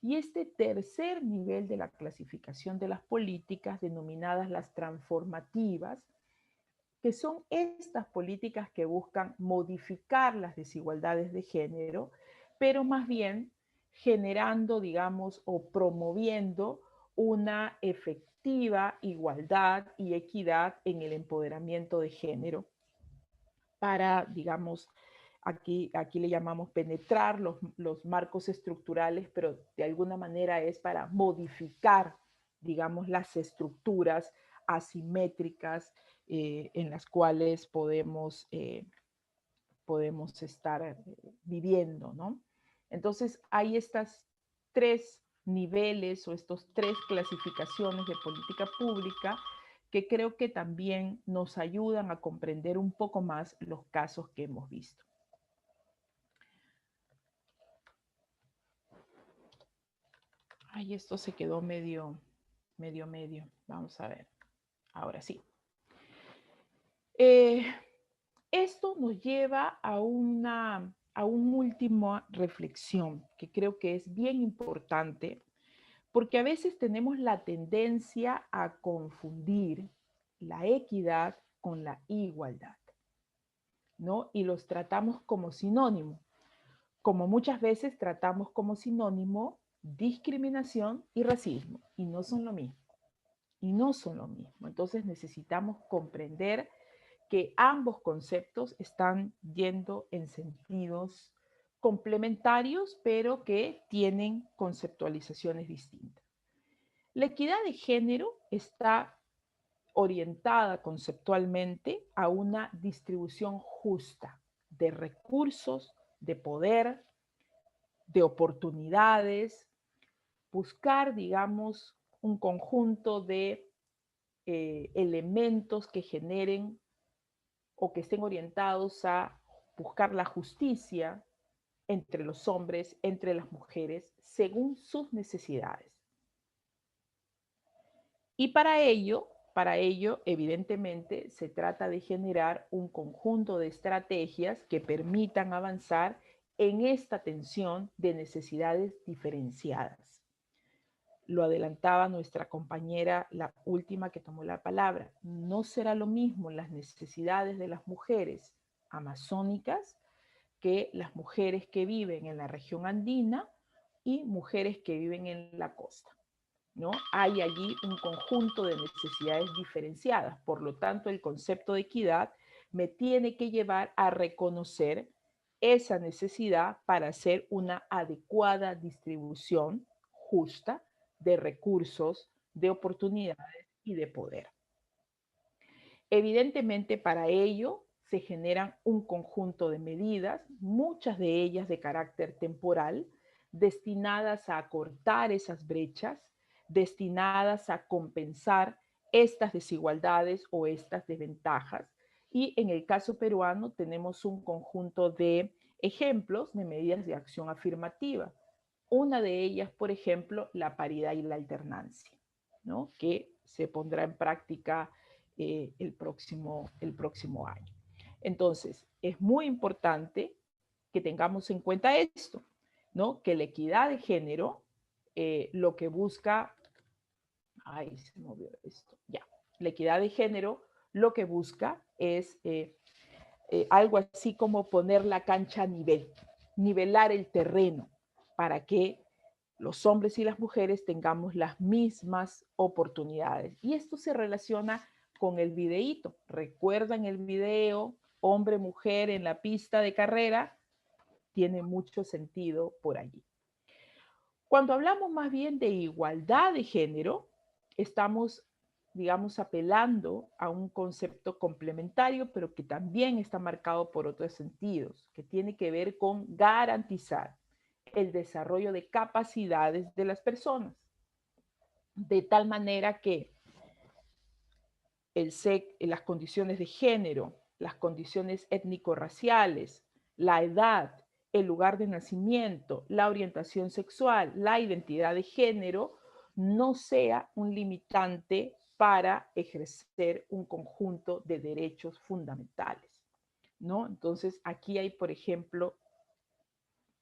Y este tercer nivel de la clasificación de las políticas, denominadas las transformativas, que son estas políticas que buscan modificar las desigualdades de género, pero más bien generando, digamos, o promoviendo una efectiva igualdad y equidad en el empoderamiento de género para, digamos, aquí le llamamos penetrar los marcos estructurales, pero de alguna manera es para modificar, digamos, las estructuras asimétricas en las cuales podemos estar viviendo, ¿no? Entonces, hay estas tres niveles o estos tres clasificaciones de política pública que creo que también nos ayudan a comprender un poco más los casos que hemos visto. Ay, esto se quedó medio. Vamos a ver. Ahora sí. Esto nos lleva a una última reflexión que creo que es bien importante, porque a veces tenemos la tendencia a confundir la equidad con la igualdad, ¿no? Y los tratamos como sinónimo, como muchas veces tratamos como sinónimo discriminación y racismo, y no son lo mismo. Entonces necesitamos comprender que ambos conceptos están yendo en sentidos complementarios, pero que tienen conceptualizaciones distintas. La equidad de género está orientada conceptualmente a una distribución justa de recursos, de poder, de oportunidades, buscar, digamos, un conjunto de elementos que generen o que estén orientados a buscar la justicia entre los hombres, entre las mujeres, según sus necesidades. Y para ello, evidentemente, se trata de generar un conjunto de estrategias que permitan avanzar en esta tensión de necesidades diferenciadas. Lo adelantaba nuestra compañera, la última que tomó la palabra. No será lo mismo las necesidades de las mujeres amazónicas que las mujeres que viven en la región andina y mujeres que viven en la costa, ¿no? Hay allí un conjunto de necesidades diferenciadas. Por lo tanto, el concepto de equidad me tiene que llevar a reconocer esa necesidad para hacer una adecuada distribución justa de recursos, de oportunidades y de poder. Evidentemente, para ello se generan un conjunto de medidas, muchas de ellas de carácter temporal, destinadas a acortar esas brechas, destinadas a compensar estas desigualdades o estas desventajas. Y en el caso peruano tenemos un conjunto de ejemplos de medidas de acción afirmativa. Una de ellas, por ejemplo, la paridad y la alternancia, ¿no? Que se pondrá en práctica el próximo año. Entonces, es muy importante que tengamos en cuenta esto, ¿no? Que la equidad de género lo que busca, ay, se movió esto, ya. La equidad de género lo que busca es algo así como poner la cancha a nivel, nivelar el terreno para que los hombres y las mujeres tengamos las mismas oportunidades. Y esto se relaciona con el videíto. ¿Recuerdan el video hombre-mujer en la pista de carrera? Tiene mucho sentido por allí. Cuando hablamos más bien de igualdad de género, estamos, digamos, apelando a un concepto complementario, pero que también está marcado por otros sentidos, que tiene que ver con garantizar el desarrollo de capacidades de las personas, de tal manera que las condiciones de género, las condiciones étnico-raciales, la edad, el lugar de nacimiento, la orientación sexual, la identidad de género, no sea un limitante para ejercer un conjunto de derechos fundamentales, ¿no? Entonces, aquí hay, por ejemplo,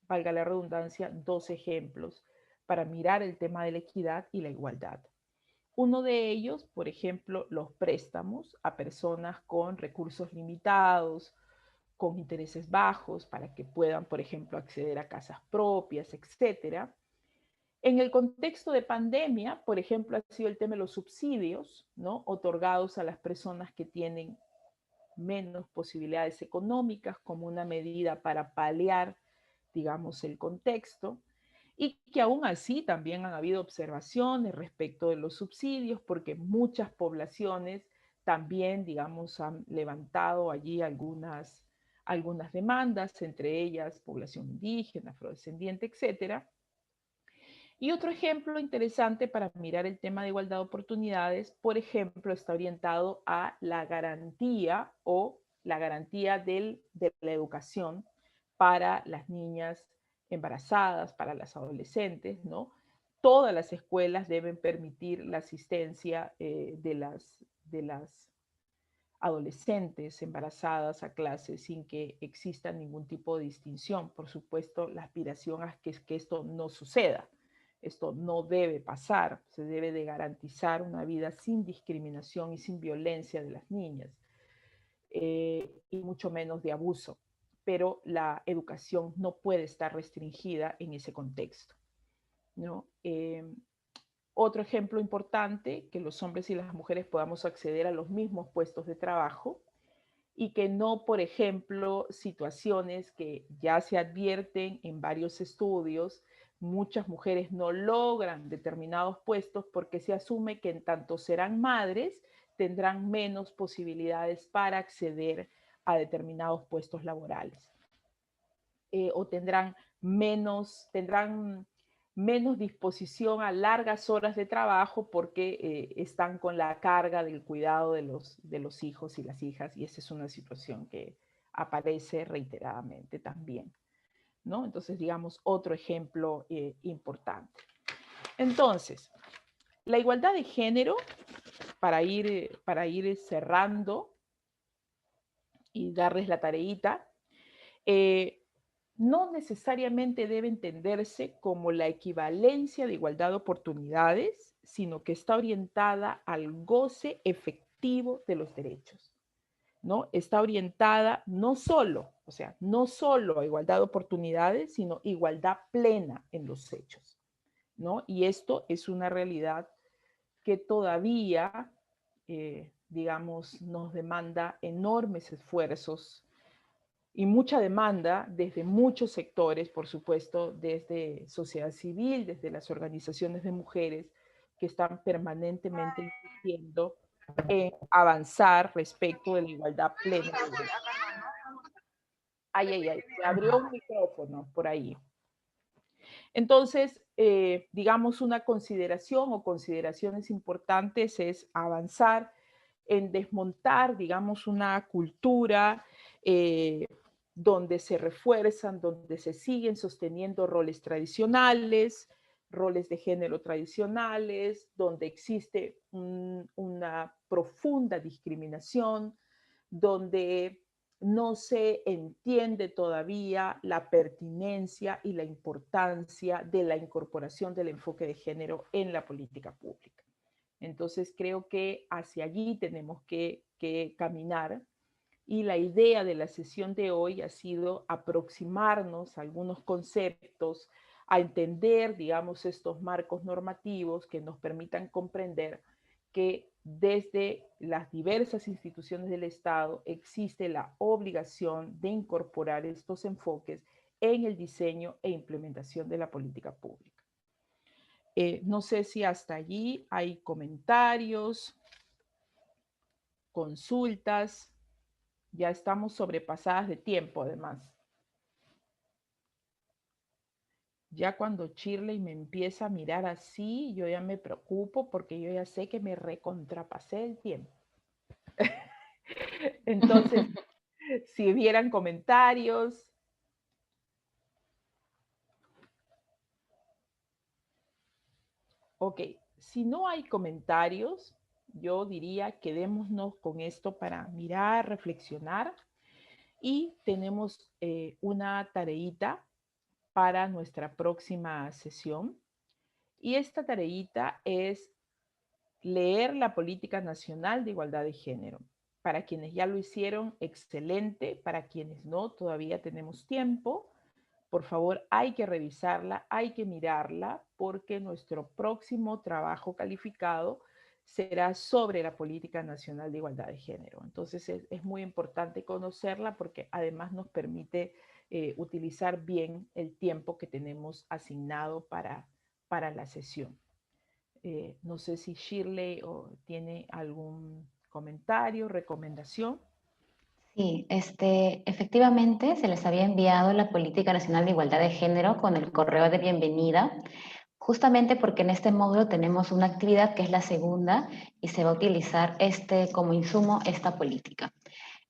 valga la redundancia, dos ejemplos para mirar el tema de la equidad y la igualdad. Uno de ellos, por ejemplo, los préstamos a personas con recursos limitados, con intereses bajos, para que puedan, por ejemplo, acceder a casas propias, etc. En el contexto de pandemia, por ejemplo, ha sido el tema de los subsidios, ¿no?, otorgados a las personas que tienen menos posibilidades económicas como una medida para paliar, digamos, el contexto, y que aún así también han habido observaciones respecto de los subsidios, porque muchas poblaciones también, digamos, han levantado allí algunas demandas, entre ellas población indígena, afrodescendiente, etcétera. Y otro ejemplo interesante para mirar el tema de igualdad de oportunidades, por ejemplo, está orientado a la garantía o la garantía de la educación para las niñas embarazadas, para las adolescentes, ¿no? Todas las escuelas deben permitir la asistencia de las adolescentes embarazadas a clases sin que exista ningún tipo de distinción. Por supuesto, la aspiración es que esto no suceda. Esto no debe pasar, se debe de garantizar una vida sin discriminación y sin violencia de las niñas, y mucho menos de abuso. Pero la educación no puede estar restringida en ese contexto, ¿no? Otro ejemplo importante, que los hombres y las mujeres podamos acceder a los mismos puestos de trabajo y que no, por ejemplo, situaciones que ya se advierten en varios estudios, muchas mujeres no logran determinados puestos porque se asume que en tanto serán madres, tendrán menos posibilidades para acceder a determinados puestos laborales. O tendrán menos disposición a largas horas de trabajo porque están con la carga del cuidado de los hijos y las hijas, y esa es una situación que aparece reiteradamente también, ¿no? Entonces, digamos, otro ejemplo importante. Entonces, la igualdad de género, para ir cerrando y darles la tareita, no necesariamente debe entenderse como la equivalencia de igualdad de oportunidades, sino que está orientada al goce efectivo de los derechos, ¿no? Está orientada no solo a igualdad de oportunidades, sino igualdad plena en los hechos, ¿no? Y esto es una realidad que todavía, digamos, nos demanda enormes esfuerzos y mucha demanda desde muchos sectores, por supuesto, desde sociedad civil, desde las organizaciones de mujeres que están permanentemente insistiendo en avanzar respecto de la igualdad plena. Se abrió un micrófono por ahí. Entonces, digamos, una consideración o consideraciones importantes es avanzar en desmontar, digamos, una cultura donde se refuerzan, donde se siguen sosteniendo roles tradicionales, roles de género tradicionales, donde existe una profunda discriminación, donde no se entiende todavía la pertinencia y la importancia de la incorporación del enfoque de género en la política pública. Entonces creo que hacia allí tenemos que caminar, y la idea de la sesión de hoy ha sido aproximarnos a algunos conceptos, a entender, digamos, estos marcos normativos que nos permitan comprender que desde las diversas instituciones del Estado existe la obligación de incorporar estos enfoques en el diseño e implementación de la política pública. No sé si hasta allí hay comentarios, consultas. Ya estamos sobrepasadas de tiempo, además. Ya cuando Shirley me empieza a mirar así, yo ya me preocupo porque yo ya sé que me recontrapasé el tiempo. Entonces, si hubieran comentarios. Ok, si no hay comentarios, yo diría quedémonos con esto para mirar, reflexionar, y tenemos una tareita para nuestra próxima sesión. Y esta tareita es leer la Política Nacional de Igualdad de Género. Para quienes ya lo hicieron, excelente. Para quienes no, todavía tenemos tiempo. Por favor, hay que revisarla, hay que mirarla, porque nuestro próximo trabajo calificado será sobre la Política Nacional de Igualdad de Género. Entonces es muy importante conocerla porque además nos permite utilizar bien el tiempo que tenemos asignado para la sesión. No sé si Shirley tiene algún comentario, recomendación. Sí, efectivamente se les había enviado la Política Nacional de Igualdad de Género con el correo de bienvenida, justamente porque en este módulo tenemos una actividad que es la segunda y se va a utilizar como insumo esta política.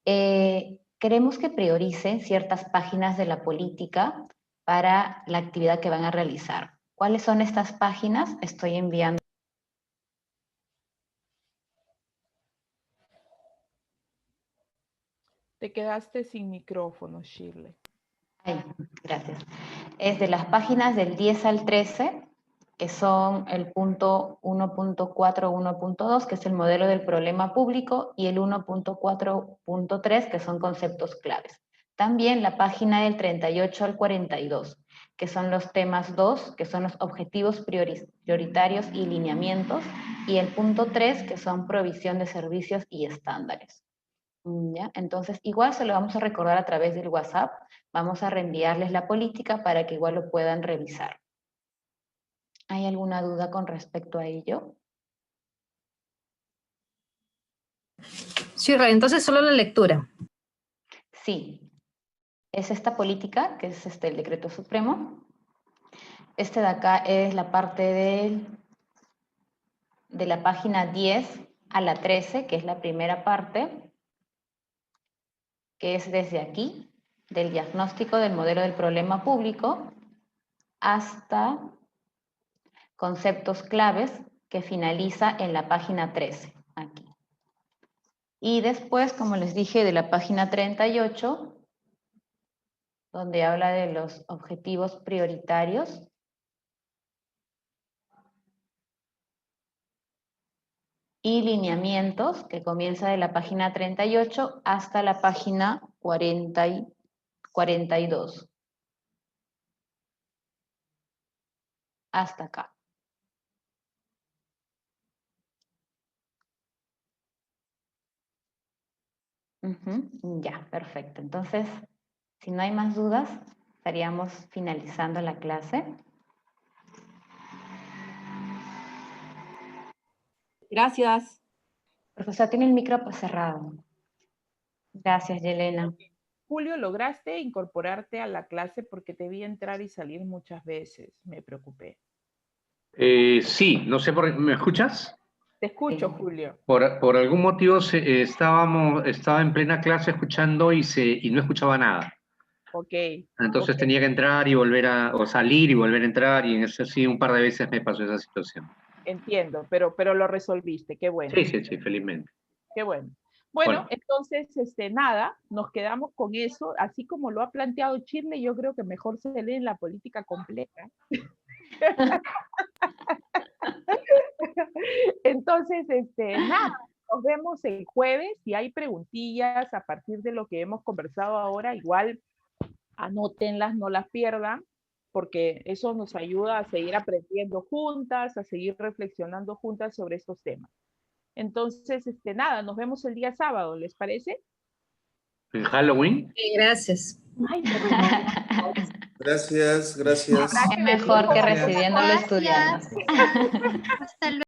Queremos que prioricen ciertas páginas de la política para la actividad que van a realizar. ¿Cuáles son estas páginas? Estoy enviando. Te quedaste sin micrófono, Shirley. Ay, gracias. Es de las páginas del 10 al 13, que son el punto 1.4, 1.2, que es el modelo del problema público, y el 1.4.3, que son conceptos claves. También la página del 38 al 42, que son los temas 2, que son los objetivos prioritarios y lineamientos, y el punto 3, que son provisión de servicios y estándares. ¿Ya? Entonces, igual se lo vamos a recordar a través del WhatsApp. Vamos a reenviarles la política para que igual lo puedan revisar. ¿Hay alguna duda con respecto a ello? Sí, entonces solo la lectura. Sí. Es esta política, que es el decreto supremo. Este de acá es la parte de la página 10 a la 13, que es la primera parte, que es desde aquí, del diagnóstico del modelo del problema público, hasta conceptos claves, que finaliza en la página 13, aquí. Y después, como les dije, de la página 38, donde habla de los objetivos prioritarios, y lineamientos, que comienza de la página 38 hasta la página 42. Hasta acá. Ya, perfecto. Entonces, si no hay más dudas, estaríamos finalizando la clase. Gracias. Profesor, tiene el micro cerrado. Gracias, Yelena. Julio, ¿lograste incorporarte a la clase? Porque te vi entrar y salir muchas veces. Me preocupé. Sí, no sé por qué. ¿Me escuchas? Te escucho, Julio. Por algún motivo estaba en plena clase escuchando y no escuchaba nada. Ok. Entonces tenía que entrar y o salir y volver a entrar, y eso sí, un par de veces me pasó esa situación. Entiendo, pero lo resolviste. Qué bueno. Sí, felizmente. Qué bueno. Bueno, entonces, nada, nos quedamos con eso. Así como lo ha planteado Shirley, yo creo que mejor se lee la política completa. Entonces, nada, nos vemos el jueves. Si hay preguntillas a partir de lo que hemos conversado ahora, igual anótenlas, no las pierdan, porque eso nos ayuda a seguir aprendiendo juntas, a seguir reflexionando juntas sobre estos temas. Entonces, nada, nos vemos el día sábado, ¿les parece? ¿En Halloween? Sí, gracias. Ay, Gracias. Es mejor que recibiéndolo estudiando. Hasta luego.